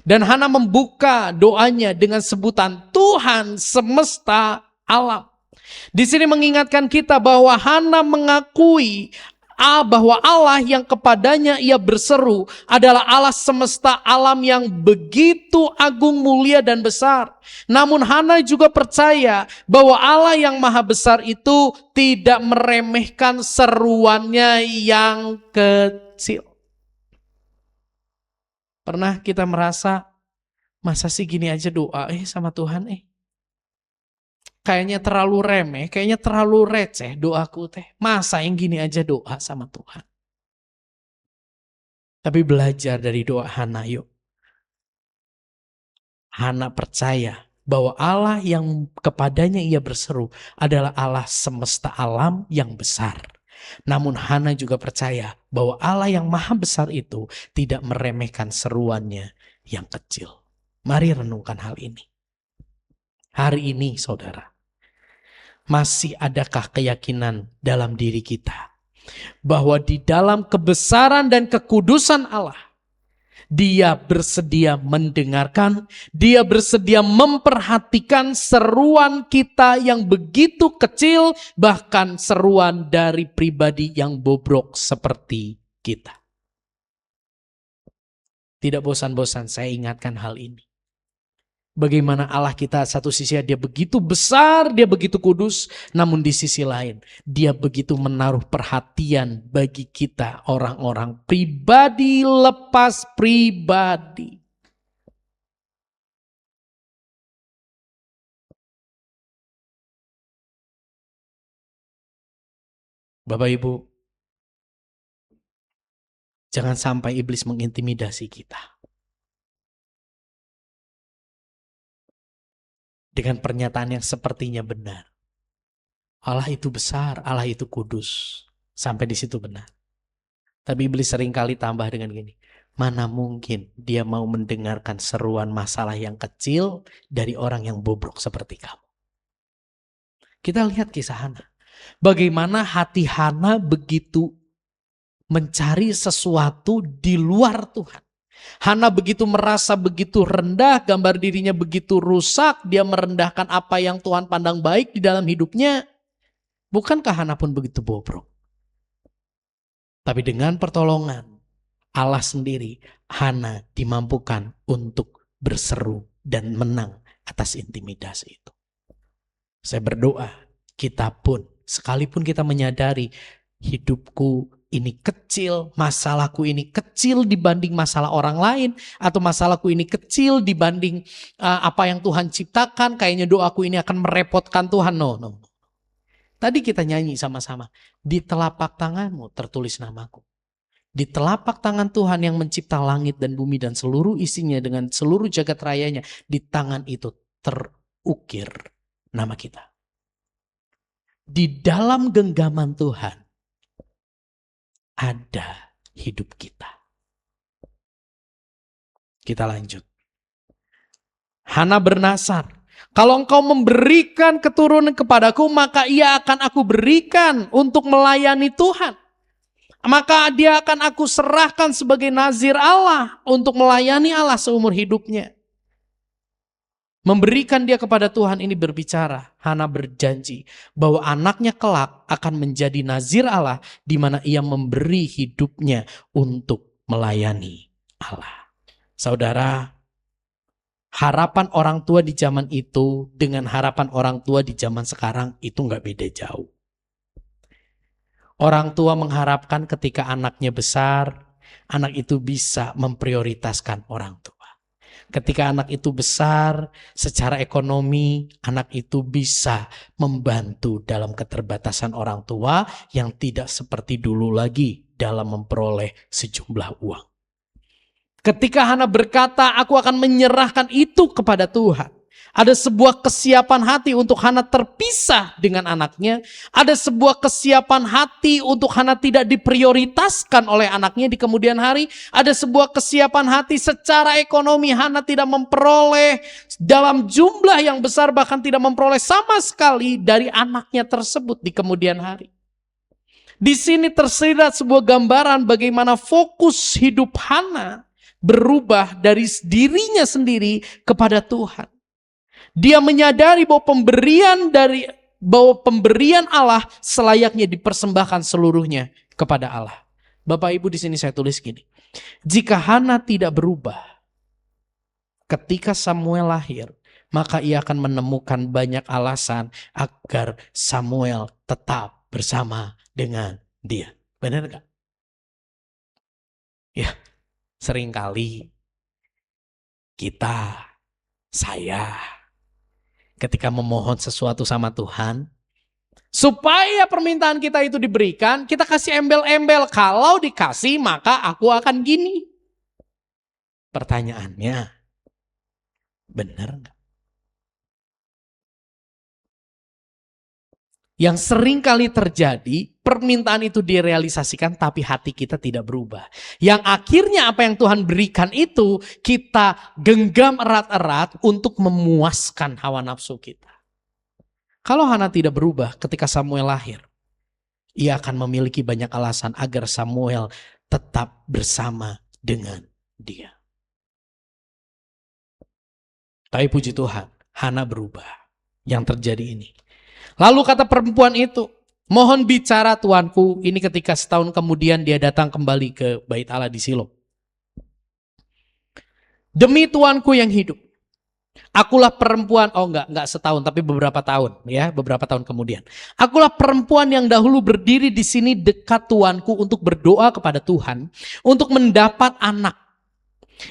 Dan Hana membuka doanya dengan sebutan Tuhan semesta alam. Di sini mengingatkan kita bahwa Hana mengakui bahwa Allah yang kepadanya ia berseru adalah Allah semesta alam yang begitu agung, mulia dan besar. Namun Hana juga percaya bahwa Allah yang maha besar itu tidak meremehkan seruannya yang kecil. Pernah kita merasa, masa sih gini aja doa sama Tuhan kayaknya terlalu remeh, kayaknya terlalu receh doaku teh. Masa yang gini aja doa sama Tuhan. Tapi belajar dari doa Hana yuk. Hana percaya bahwa Allah yang kepadanya ia berseru adalah Allah semesta alam yang besar. Namun Hana juga percaya bahwa Allah yang maha besar itu tidak meremehkan seruannya yang kecil. Mari renungkan hal ini. Hari ini saudara, masih adakah keyakinan dalam diri kita bahwa di dalam kebesaran dan kekudusan Allah, Dia bersedia mendengarkan, Dia bersedia memperhatikan seruan kita yang begitu kecil, bahkan seruan dari pribadi yang bobrok seperti kita. Tidak bosan-bosan saya ingatkan hal ini. Bagaimana Allah kita satu sisi dia begitu besar, dia begitu kudus, namun di sisi lain dia begitu menaruh perhatian bagi kita orang-orang pribadi lepas pribadi. Bapak Ibu, jangan sampai iblis mengintimidasi kita dengan pernyataan yang sepertinya benar. Allah itu besar, Allah itu kudus. Sampai di situ benar. Tapi iblis seringkali tambah dengan gini. Mana mungkin dia mau mendengarkan seruan masalah yang kecil dari orang yang bobrok seperti kamu. Kita lihat kisah Hana. Bagaimana hati Hana begitu mencari sesuatu di luar Tuhan. Hana begitu merasa begitu rendah, gambar dirinya begitu rusak, dia merendahkan apa yang Tuhan pandang baik di dalam hidupnya. Bukankah Hana pun begitu bobrok? Tapi dengan pertolongan Allah sendiri, Hana dimampukan untuk berseru dan menang atas intimidasi itu. Saya berdoa, kita pun, sekalipun kita menyadari hidupku ini kecil, masalahku ini kecil dibanding masalah orang lain, atau masalahku ini kecil dibanding apa yang Tuhan ciptakan, kayaknya doaku ini akan merepotkan Tuhan. No. Tadi kita nyanyi sama-sama, di telapak tanganmu tertulis namaku. Di telapak tangan Tuhan yang mencipta langit dan bumi dan seluruh isinya dengan seluruh jagat rayanya, di tangan itu terukir nama kita. Di dalam genggaman Tuhan ada hidup kita. Kita lanjut. Hana bernasar, kalau engkau memberikan keturunan kepadaku, maka ia akan aku berikan untuk melayani Tuhan. Maka dia akan aku serahkan sebagai nazir Allah untuk melayani Allah seumur hidupnya. Memberikan dia kepada Tuhan ini berbicara. Hana berjanji bahwa anaknya kelak akan menjadi nazir Allah, di mana ia memberi hidupnya untuk melayani Allah. Saudara, harapan orang tua di zaman itu dengan harapan orang tua di zaman sekarang itu nggak beda jauh. Orang tua mengharapkan ketika anaknya besar, anak itu bisa memprioritaskan orang tua. Ketika anak itu besar, secara ekonomi, anak itu bisa membantu dalam keterbatasan orang tua yang tidak seperti dulu lagi dalam memperoleh sejumlah uang. Ketika Hana berkata, aku akan menyerahkan itu kepada Tuhan. Ada sebuah kesiapan hati untuk Hana terpisah dengan anaknya. Ada sebuah kesiapan hati untuk Hana tidak diprioritaskan oleh anaknya di kemudian hari. Ada sebuah kesiapan hati secara ekonomi Hana tidak memperoleh dalam jumlah yang besar, bahkan tidak memperoleh sama sekali dari anaknya tersebut di kemudian hari. Di sini tersirat sebuah gambaran bagaimana fokus hidup Hana berubah dari dirinya sendiri kepada Tuhan. Dia menyadari bahwa pemberian Allah selayaknya dipersembahkan seluruhnya kepada Allah. Bapak Ibu, di sini saya tulis gini. Jika Hana tidak berubah ketika Samuel lahir, maka ia akan menemukan banyak alasan agar Samuel tetap bersama dengan dia. Benar enggak? Ya, seringkali saya ketika memohon sesuatu sama Tuhan, supaya permintaan kita itu diberikan, kita kasih embel-embel. Kalau dikasih, maka aku akan gini. Pertanyaannya, benar nggak? Yang sering kali terjadi, permintaan itu direalisasikan tapi hati kita tidak berubah. Yang akhirnya apa yang Tuhan berikan itu kita genggam erat-erat untuk memuaskan hawa nafsu kita. Kalau Hana tidak berubah ketika Samuel lahir, ia akan memiliki banyak alasan agar Samuel tetap bersama dengan dia. Tapi puji Tuhan, Hana berubah. Yang terjadi ini. Lalu kata perempuan itu, mohon bicara tuanku. Ini ketika setahun kemudian dia datang kembali ke bait Allah di Silo. Demi tuanku yang hidup, akulah perempuan, enggak setahun tapi beberapa tahun ya, beberapa tahun kemudian. Akulah perempuan yang dahulu berdiri di sini dekat tuanku untuk berdoa kepada Tuhan untuk mendapat anak.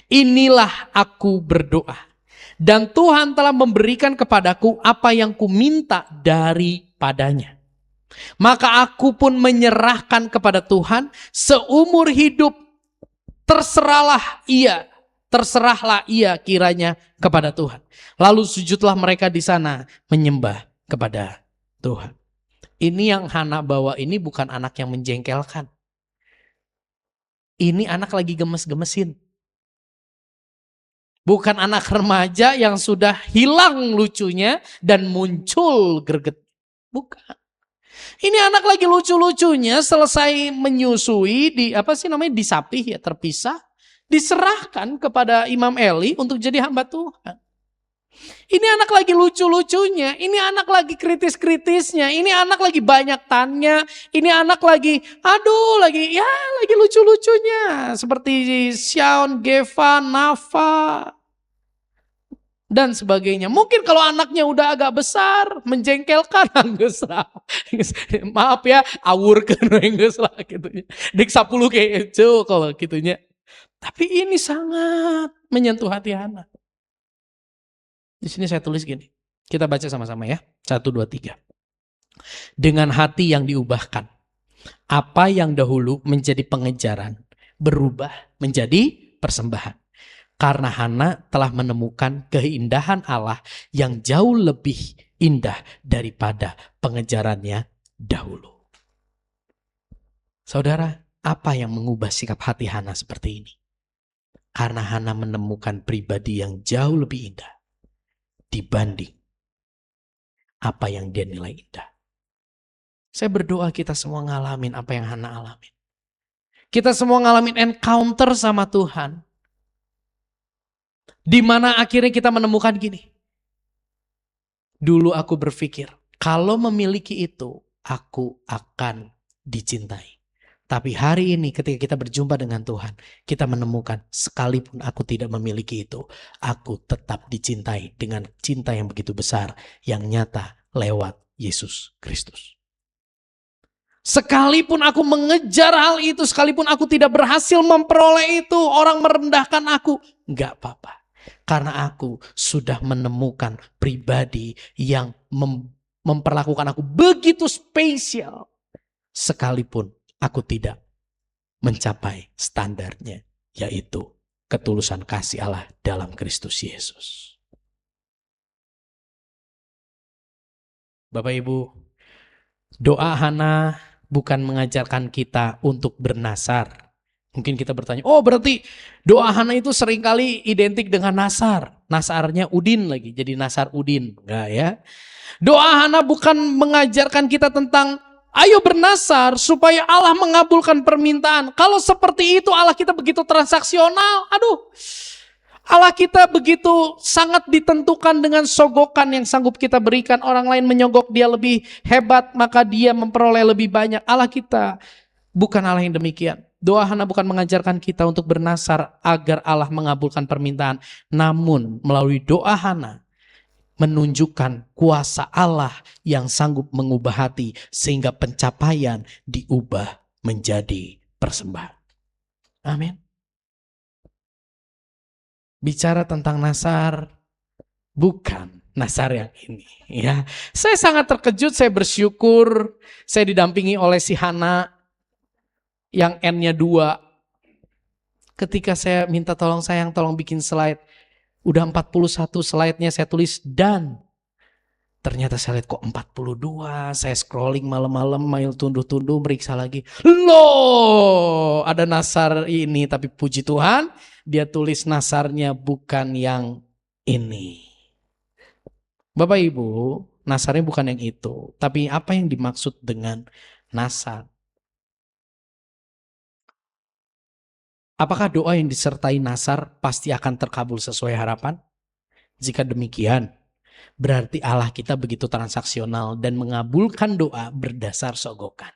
Inilah aku berdoa. Dan Tuhan telah memberikan kepadaku apa yang kuminta daripadanya. Maka aku pun menyerahkan kepada Tuhan seumur hidup. Terserahlah ia kiranya kepada Tuhan. Lalu sujudlah mereka di sana menyembah kepada Tuhan. Ini yang Hana bawa ini bukan anak yang menjengkelkan. Ini anak lagi gemes-gemesin. Bukan anak remaja yang sudah hilang lucunya dan muncul greget. Bukan. Ini anak lagi lucu-lucunya selesai menyusui disapih ya, terpisah. Diserahkan kepada Imam Eli untuk jadi hamba Tuhan. Ini anak lagi lucu-lucunya, ini anak lagi kritis-kritisnya, ini anak lagi banyak tanya, ini anak lagi lagi lucu-lucunya. Seperti Xiaon, Geva, Nafa, dan sebagainya. Mungkin kalau anaknya udah agak besar, menjengkelkan, maaf ya, awurkan geus lah gitu. Dik 10 kayak itu kalau gitunya. Tapi ini sangat menyentuh hati anak. Di sini saya tulis gini. Kita baca sama-sama ya. 1, 2, 3. Dengan hati yang diubahkan, apa yang dahulu menjadi pengejaran berubah menjadi persembahan. Karena Hana telah menemukan keindahan Allah yang jauh lebih indah daripada pengejarannya dahulu. Saudara, apa yang mengubah sikap hati Hana seperti ini? Karena Hana menemukan pribadi yang jauh lebih indah dibanding apa yang dia nilai indah. Saya berdoa kita semua ngalamin apa yang Hana alamin. Kita semua ngalamin encounter sama Tuhan. Di mana akhirnya kita menemukan gini. Dulu aku berpikir, kalau memiliki itu, aku akan dicintai. Tapi hari ini ketika kita berjumpa dengan Tuhan, kita menemukan sekalipun aku tidak memiliki itu, aku tetap dicintai dengan cinta yang begitu besar yang nyata lewat Yesus Kristus. Sekalipun aku mengejar hal itu, sekalipun aku tidak berhasil memperoleh itu, orang merendahkan aku, enggak apa-apa. Karena aku sudah menemukan pribadi yang memperlakukan aku begitu spesial. Sekalipun aku tidak mencapai standarnya, yaitu ketulusan kasih Allah dalam Kristus Yesus. Bapak Ibu, doa Hana bukan mengajarkan kita untuk bernasar. Mungkin kita bertanya, oh berarti doa Hana itu seringkali identik dengan nasar. Nasarnya Udin lagi, jadi nasar Udin. Enggak ya. Doa Hana bukan mengajarkan kita tentang ayo bernasar supaya Allah mengabulkan permintaan. Kalau seperti itu Allah kita begitu transaksional. Aduh, Allah kita begitu sangat ditentukan dengan sogokan yang sanggup kita berikan. Orang lain menyogok dia lebih hebat, maka dia memperoleh lebih banyak. Allah kita bukan Allah yang demikian. Doa Hana bukan mengajarkan kita untuk bernasar agar Allah mengabulkan permintaan. Namun melalui doa Hana menunjukkan kuasa Allah yang sanggup mengubah hati sehingga pencapaian diubah menjadi persembahan. Amin. Bicara tentang nasar, bukan nasar yang ini. Ya, saya sangat terkejut, saya bersyukur, saya didampingi oleh si Hana yang N-nya 2. Ketika saya minta tolong sayang, tolong bikin slide. Udah 41 slide-nya saya tulis dan ternyata saya lihat kok 42. Saya scrolling malam-malam, mail tunduh-tunduh, meriksa lagi. Loh, ada nasar ini, tapi puji Tuhan, dia tulis nasarnya bukan yang ini. Bapak Ibu, nasarnya bukan yang itu. Tapi apa yang dimaksud dengan nasar? Apakah doa yang disertai nasar pasti akan terkabul sesuai harapan? Jika demikian, berarti Allah kita begitu transaksional dan mengabulkan doa berdasar sogokan.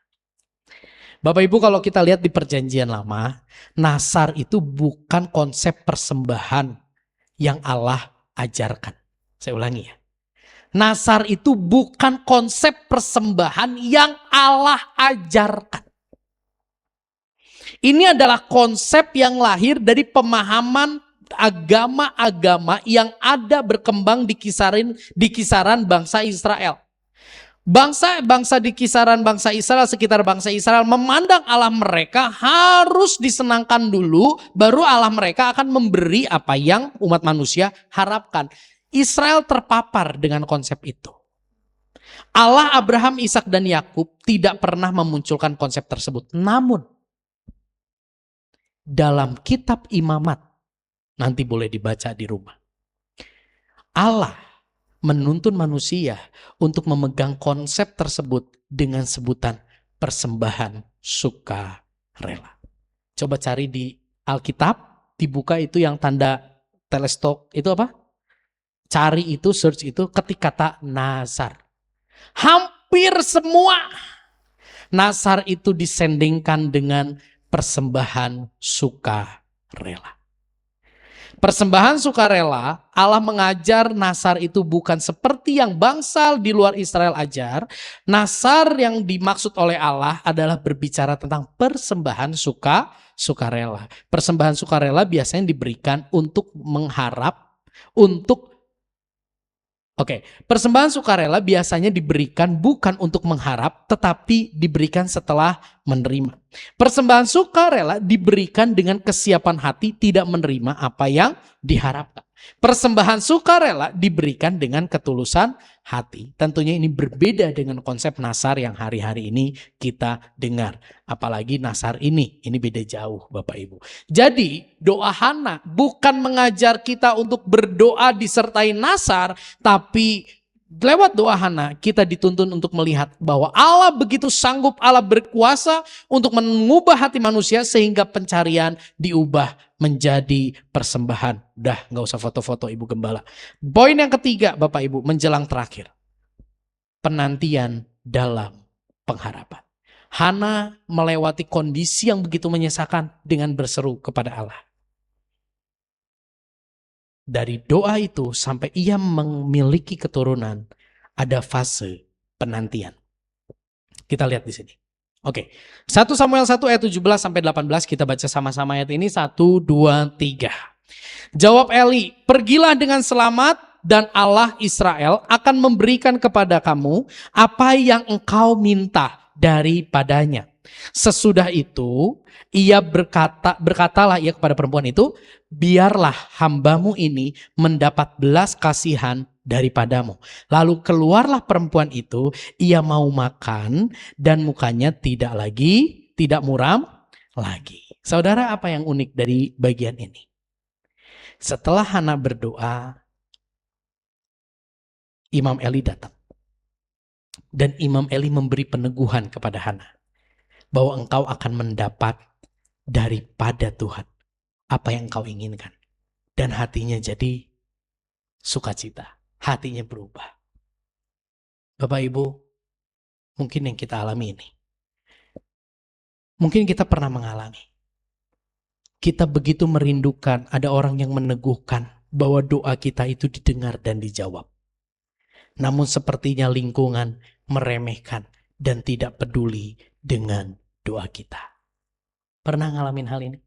Bapak Ibu, kalau kita lihat di perjanjian lama, nasar itu bukan konsep persembahan yang Allah ajarkan. Saya ulangi ya. Nasar itu bukan konsep persembahan yang Allah ajarkan. Ini adalah konsep yang lahir dari pemahaman agama-agama yang ada berkembang di kisaran bangsa Israel. Bangsa di kisaran bangsa Israel, sekitar bangsa Israel memandang Allah mereka harus disenangkan dulu, baru Allah mereka akan memberi apa yang umat manusia harapkan. Israel terpapar dengan konsep itu. Allah Abraham, Ishak dan Yakub tidak pernah memunculkan konsep tersebut. Namun dalam kitab Imamat, nanti boleh dibaca di rumah, Allah menuntun manusia untuk memegang konsep tersebut dengan sebutan persembahan sukarela. Coba cari di Alkitab, dibuka itu yang tanda teleskop itu apa? Cari itu, search itu, ketik kata Nazar. Hampir semua Nazar itu disandingkan dengan persembahan sukarela. Persembahan sukarela, Allah mengajar Nazar itu bukan seperti yang bangsa di luar Israel ajar. Nazar yang dimaksud oleh Allah adalah berbicara tentang persembahan sukarela. Persembahan sukarela biasanya diberikan untuk mengharap, persembahan sukarela biasanya diberikan bukan untuk mengharap, tetapi diberikan setelah menerima. Persembahan sukarela diberikan dengan kesiapan hati, tidak menerima apa yang diharapkan. Persembahan sukarela diberikan dengan ketulusan hati. Tentunya ini berbeda dengan konsep Nazar yang hari-hari ini kita dengar. Apalagi Nazar ini beda jauh Bapak Ibu. Jadi doa Hana bukan mengajar kita untuk berdoa disertai Nazar, tapi lewat doa Hana kita dituntun untuk melihat bahwa Allah begitu sanggup, Allah berkuasa untuk mengubah hati manusia sehingga pencarian diubah menjadi persembahan. Udah gak usah foto-foto Ibu Gembala. Poin yang ketiga Bapak Ibu menjelang terakhir. Penantian dalam pengharapan. Hana melewati kondisi yang begitu menyesakan dengan berseru kepada Allah. Dari doa itu sampai ia memiliki keturunan, ada fase penantian. Kita lihat di sini. Oke, 1 Samuel 1 ayat 17 sampai 18 kita baca sama-sama ayat ini. 1, 2, 3. Jawab Eli, pergilah dengan selamat dan Allah Israel akan memberikan kepada kamu apa yang engkau minta daripadanya. Sesudah itu ia berkatalah ia kepada perempuan itu, biarlah hambamu ini mendapat belas kasihan daripadamu. Lalu keluarlah perempuan itu, ia mau makan dan mukanya tidak muram lagi. Saudara, apa yang unik dari bagian ini? Setelah Hana berdoa, Imam Eli datang. Dan Imam Eli memberi peneguhan kepada Hana bahwa engkau akan mendapat daripada Tuhan apa yang engkau inginkan. Dan hatinya jadi sukacita, hatinya berubah. Bapak Ibu, mungkin yang kita alami ini, mungkin kita pernah mengalami. Kita begitu merindukan ada orang yang meneguhkan bahwa doa kita itu didengar dan dijawab. Namun sepertinya lingkungan meremehkan dan tidak peduli dengan doa kita. Pernah ngalamin hal ini?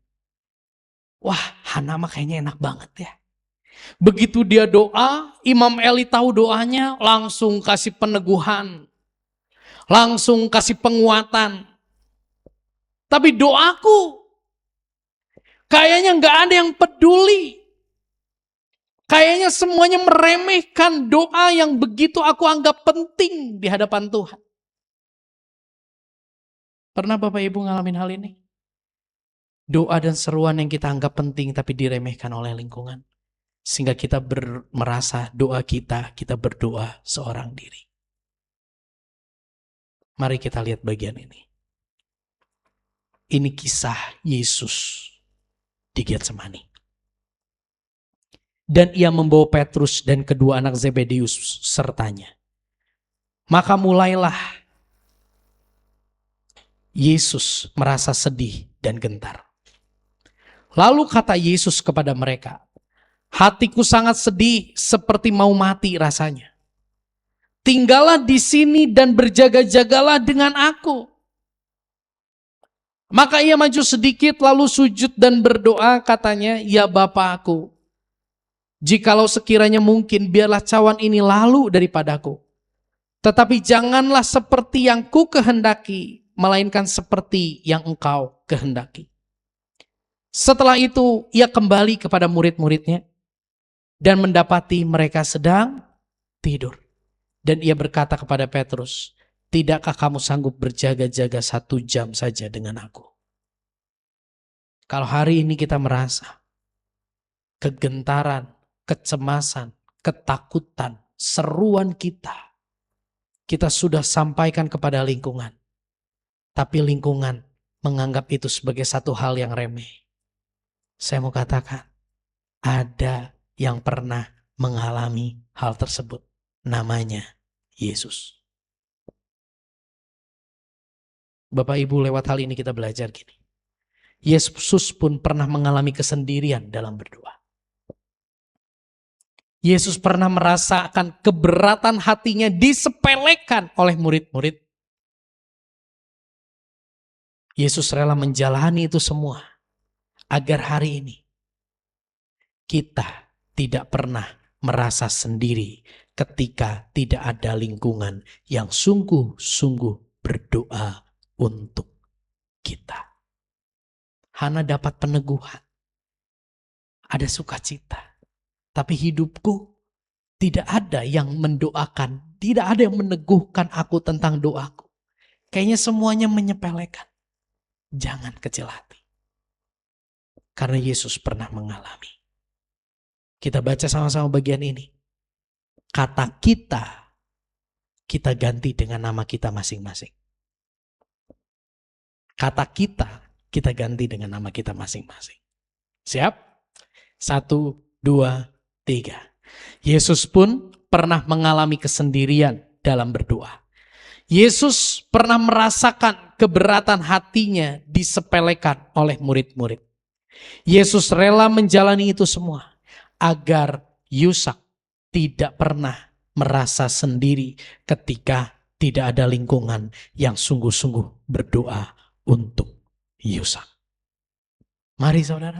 Wah, Hana mah kayaknya enak banget ya. Begitu dia doa, Imam Eli tahu doanya, langsung kasih peneguhan. Langsung kasih penguatan. Tapi doaku, kayaknya gak ada yang peduli. Kayaknya semuanya meremehkan doa yang begitu aku anggap penting di hadapan Tuhan. Pernah Bapak Ibu ngalamin hal ini? Doa dan seruan yang kita anggap penting tapi diremehkan oleh lingkungan. Sehingga kita merasa doa kita berdoa seorang diri. Mari kita lihat bagian ini. Ini kisah Yesus di Getsemani. Dan ia membawa Petrus dan kedua anak Zebedeus sertanya. Maka mulailah Yesus merasa sedih dan gentar. Lalu kata Yesus kepada mereka, hatiku sangat sedih seperti mau mati rasanya. Tinggallah di sini dan berjaga-jagalah dengan aku. Maka ia maju sedikit lalu sujud dan berdoa katanya, ya Bapa-Aku, jikalau sekiranya mungkin biarlah cawan ini lalu daripadaku. Tetapi janganlah seperti yang ku kehendaki, melainkan seperti yang engkau kehendaki. Setelah itu ia kembali kepada murid-muridnya dan mendapati mereka sedang tidur. Dan ia berkata kepada Petrus, tidakkah kamu sanggup berjaga-jaga 1 jam saja dengan aku? Kalau hari ini kita merasa kegentaran, kecemasan, ketakutan, seruan kita sudah sampaikan kepada lingkungan. Tapi lingkungan menganggap itu sebagai satu hal yang remeh. Saya mau katakan, ada yang pernah mengalami hal tersebut. Namanya Yesus. Bapak Ibu, lewat hal ini kita belajar gini. Yesus pun pernah mengalami kesendirian dalam berdoa. Yesus pernah merasakan keberatan hatinya disepelekan oleh murid-murid. Yesus rela menjalani itu semua agar hari ini kita tidak pernah merasa sendiri ketika tidak ada lingkungan yang sungguh-sungguh berdoa untuk kita. Hana dapat peneguhan, ada sukacita, tapi hidupku tidak ada yang mendoakan, tidak ada yang meneguhkan aku tentang doaku. Kayaknya semuanya menyepelekan. Jangan kecil hati, karena Yesus pernah mengalami. Kita baca sama-sama bagian ini. Kata kita ganti dengan nama kita masing-masing. Kata kita ganti dengan nama kita masing-masing. Siap? 1, 2, 3. Yesus pun pernah mengalami kesendirian dalam berdoa. Yesus pernah merasakan keberatan hatinya disepelekan oleh murid-murid. Yesus rela menjalani itu semua agar Yusak tidak pernah merasa sendiri ketika tidak ada lingkungan yang sungguh-sungguh berdoa untuk Yusak. Mari saudara,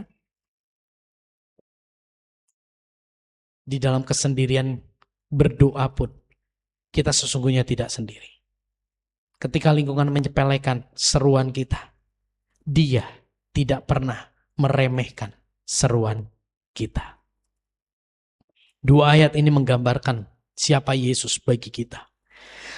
di dalam kesendirian berdoa pun kita sesungguhnya tidak sendiri. Ketika lingkungan menyepelekan seruan kita, Dia tidak pernah meremehkan seruan kita. 2 ayat ini menggambarkan siapa Yesus bagi kita.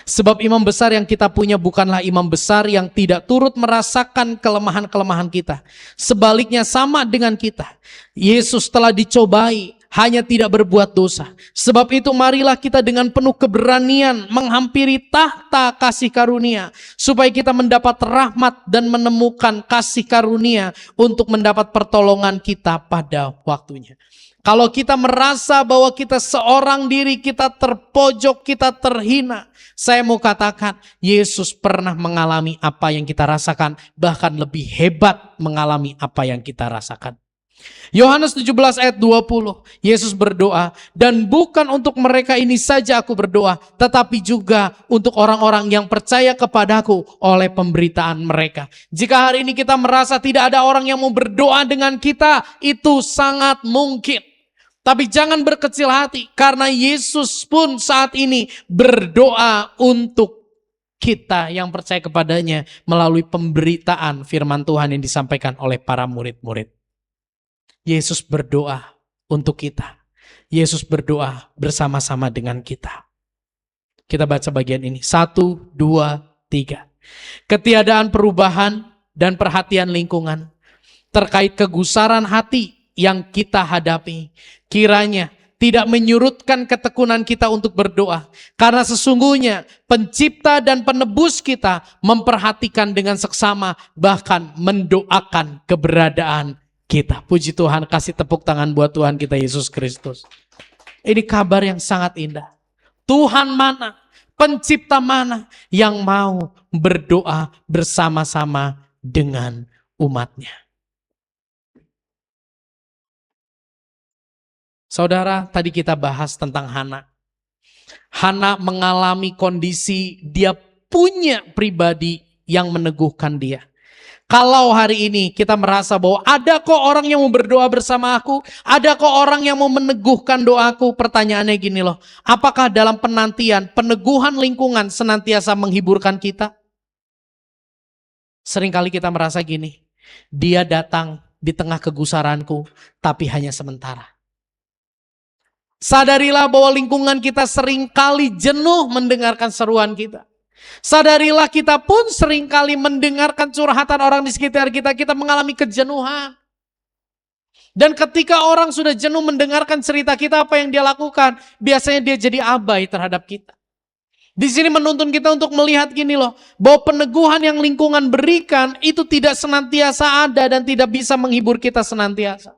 Sebab imam besar yang kita punya bukanlah imam besar yang tidak turut merasakan kelemahan-kelemahan kita. Sebaliknya sama dengan kita. Yesus telah dicobai, hanya tidak berbuat dosa. Sebab itu marilah kita dengan penuh keberanian menghampiri tahta kasih karunia. Supaya kita mendapat rahmat dan menemukan kasih karunia untuk mendapat pertolongan kita pada waktunya. Kalau kita merasa bahwa kita seorang diri, kita terpojok, kita terhina. Saya mau katakan, Yesus pernah mengalami apa yang kita rasakan. Bahkan lebih hebat mengalami apa yang kita rasakan. Yohanes 17 ayat 20, Yesus berdoa, dan bukan untuk mereka ini saja aku berdoa, tetapi juga untuk orang-orang yang percaya kepadaku oleh pemberitaan mereka. Jika hari ini kita merasa tidak ada orang yang mau berdoa dengan kita, itu sangat mungkin. Tapi jangan berkecil hati, karena Yesus pun saat ini berdoa untuk kita yang percaya kepadanya melalui pemberitaan firman Tuhan yang disampaikan oleh para murid-murid. Yesus berdoa untuk kita. Yesus berdoa bersama-sama dengan kita. Kita baca bagian ini. 1, 2, 3. Ketiadaan perubahan dan perhatian lingkungan terkait kegusaran hati yang kita hadapi, kiranya tidak menyurutkan ketekunan kita untuk berdoa. Karena sesungguhnya pencipta dan penebus kita memperhatikan dengan seksama, bahkan mendoakan keberadaan kita. Puji Tuhan, kasih tepuk tangan buat Tuhan kita Yesus Kristus. Ini kabar yang sangat indah. Tuhan mana, pencipta mana yang mau berdoa bersama-sama dengan umatnya. Saudara, tadi kita bahas tentang Hana. Hana mengalami kondisi dia punya pribadi yang meneguhkan dia. Kalau hari ini kita merasa bahwa ada kok orang yang mau berdoa bersama aku, ada kok orang yang mau meneguhkan doaku, pertanyaannya gini loh, apakah dalam penantian, peneguhan lingkungan senantiasa menghiburkan kita? Seringkali kita merasa gini, dia datang di tengah kegusaranku, tapi hanya sementara. Sadarilah bahwa lingkungan kita seringkali jenuh mendengarkan seruan kita. Sadarilah kita pun seringkali mendengarkan curhatan orang di sekitar kita, kita mengalami kejenuhan. Dan ketika orang sudah jenuh mendengarkan cerita kita, apa yang dia lakukan? Biasanya dia jadi abai terhadap kita. Di sini menuntun kita untuk melihat gini loh, bahwa peneguhan yang lingkungan berikan itu tidak senantiasa ada dan tidak bisa menghibur kita senantiasa.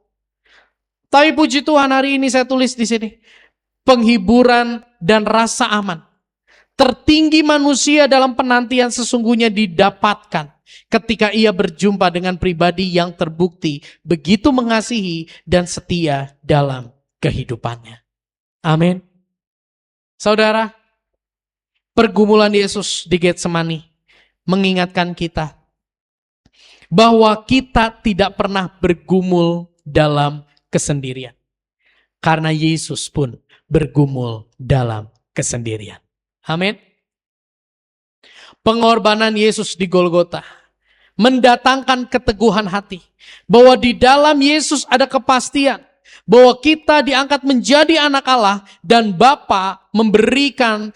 Tapi puji Tuhan hari ini saya tulis di sini, penghiburan dan rasa aman tertinggi manusia dalam penantian sesungguhnya didapatkan ketika ia berjumpa dengan pribadi yang terbukti begitu mengasihi dan setia dalam kehidupannya. Amin. Saudara, pergumulan Yesus di Getsemani mengingatkan kita bahwa kita tidak pernah bergumul dalam kesendirian. Karena Yesus pun bergumul dalam kesendirian. Amin. Pengorbanan Yesus di Golgota mendatangkan keteguhan hati bahwa di dalam Yesus ada kepastian bahwa kita diangkat menjadi anak Allah dan Bapa memberikan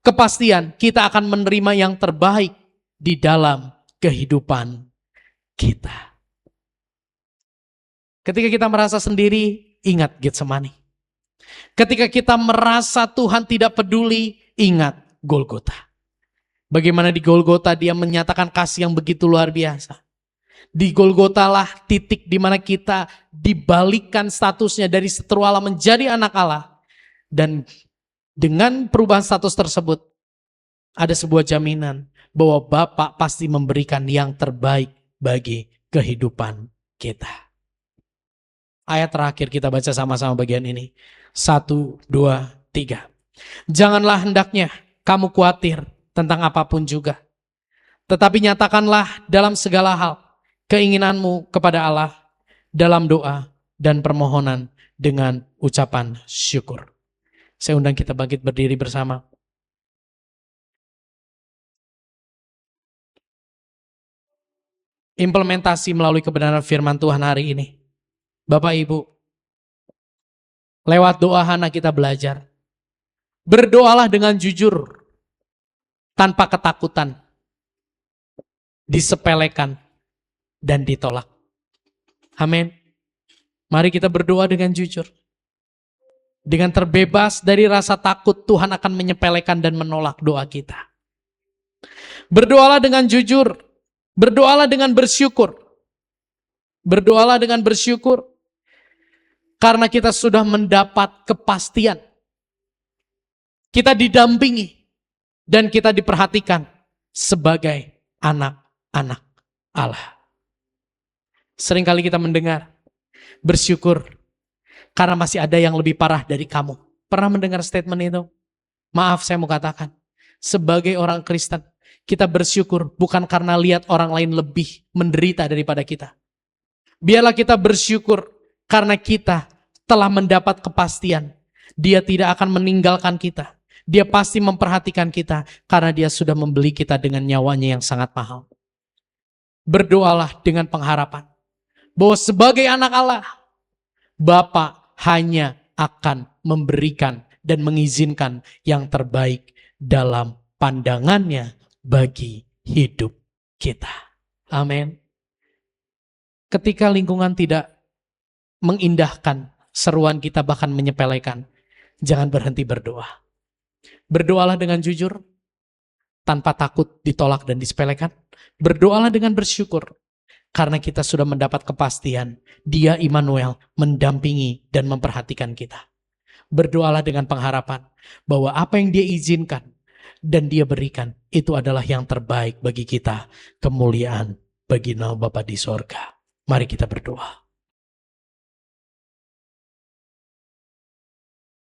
kepastian kita akan menerima yang terbaik di dalam kehidupan kita. Ketika kita merasa sendiri, ingat Getsemani. Ketika kita merasa Tuhan tidak peduli, ingat Golgota. Bagaimana di Golgota dia menyatakan kasih yang begitu luar biasa. Di Golgota lah titik di mana kita dibalikkan statusnya dari seteru Allah menjadi anak Allah. Dan dengan perubahan status tersebut, ada sebuah jaminan bahwa Bapa pasti memberikan yang terbaik bagi kehidupan kita. Ayat terakhir kita baca sama-sama bagian ini. 1, 2, 3. Janganlah hendaknya kamu khawatir tentang apapun juga. Tetapi nyatakanlah dalam segala hal keinginanmu kepada Allah dalam doa dan permohonan dengan ucapan syukur. Saya undang kita bangkit berdiri bersama. Implementasi melalui kebenaran firman Tuhan hari ini. Bapak Ibu, lewat doa Hana kita belajar. Berdoalah dengan jujur, tanpa ketakutan, disepelekan, dan ditolak. Amin. Mari kita berdoa dengan jujur. Dengan terbebas dari rasa takut, Tuhan akan menyepelekan dan menolak doa kita. Berdoalah dengan jujur, berdoalah dengan bersyukur. Berdoalah dengan bersyukur. Karena kita sudah mendapat kepastian. Kita didampingi. Dan kita diperhatikan sebagai anak-anak Allah. Seringkali kita mendengar, bersyukur karena masih ada yang lebih parah dari kamu. Pernah mendengar statement itu? Maaf saya mau katakan, sebagai orang Kristen, kita bersyukur bukan karena lihat orang lain lebih menderita daripada kita. Biarlah kita bersyukur karena kita telah mendapat kepastian. Dia tidak akan meninggalkan kita. Dia pasti memperhatikan kita karena dia sudah membeli kita dengan nyawanya yang sangat mahal. Berdoalah dengan pengharapan bahwa sebagai anak Allah, Bapa hanya akan memberikan dan mengizinkan yang terbaik dalam pandangannya bagi hidup kita. Amin. Ketika lingkungan tidak mengindahkan seruan kita bahkan menyepelekan, jangan berhenti berdoa. Berdoalah dengan jujur, tanpa takut ditolak dan disepelekan. Berdoalah dengan bersyukur, karena kita sudah mendapat kepastian, Dia Immanuel mendampingi dan memperhatikan kita. Berdoalah dengan pengharapan, bahwa apa yang Dia izinkan dan Dia berikan, itu adalah yang terbaik bagi kita, kemuliaan bagi nama Bapa di sorga. Mari kita berdoa.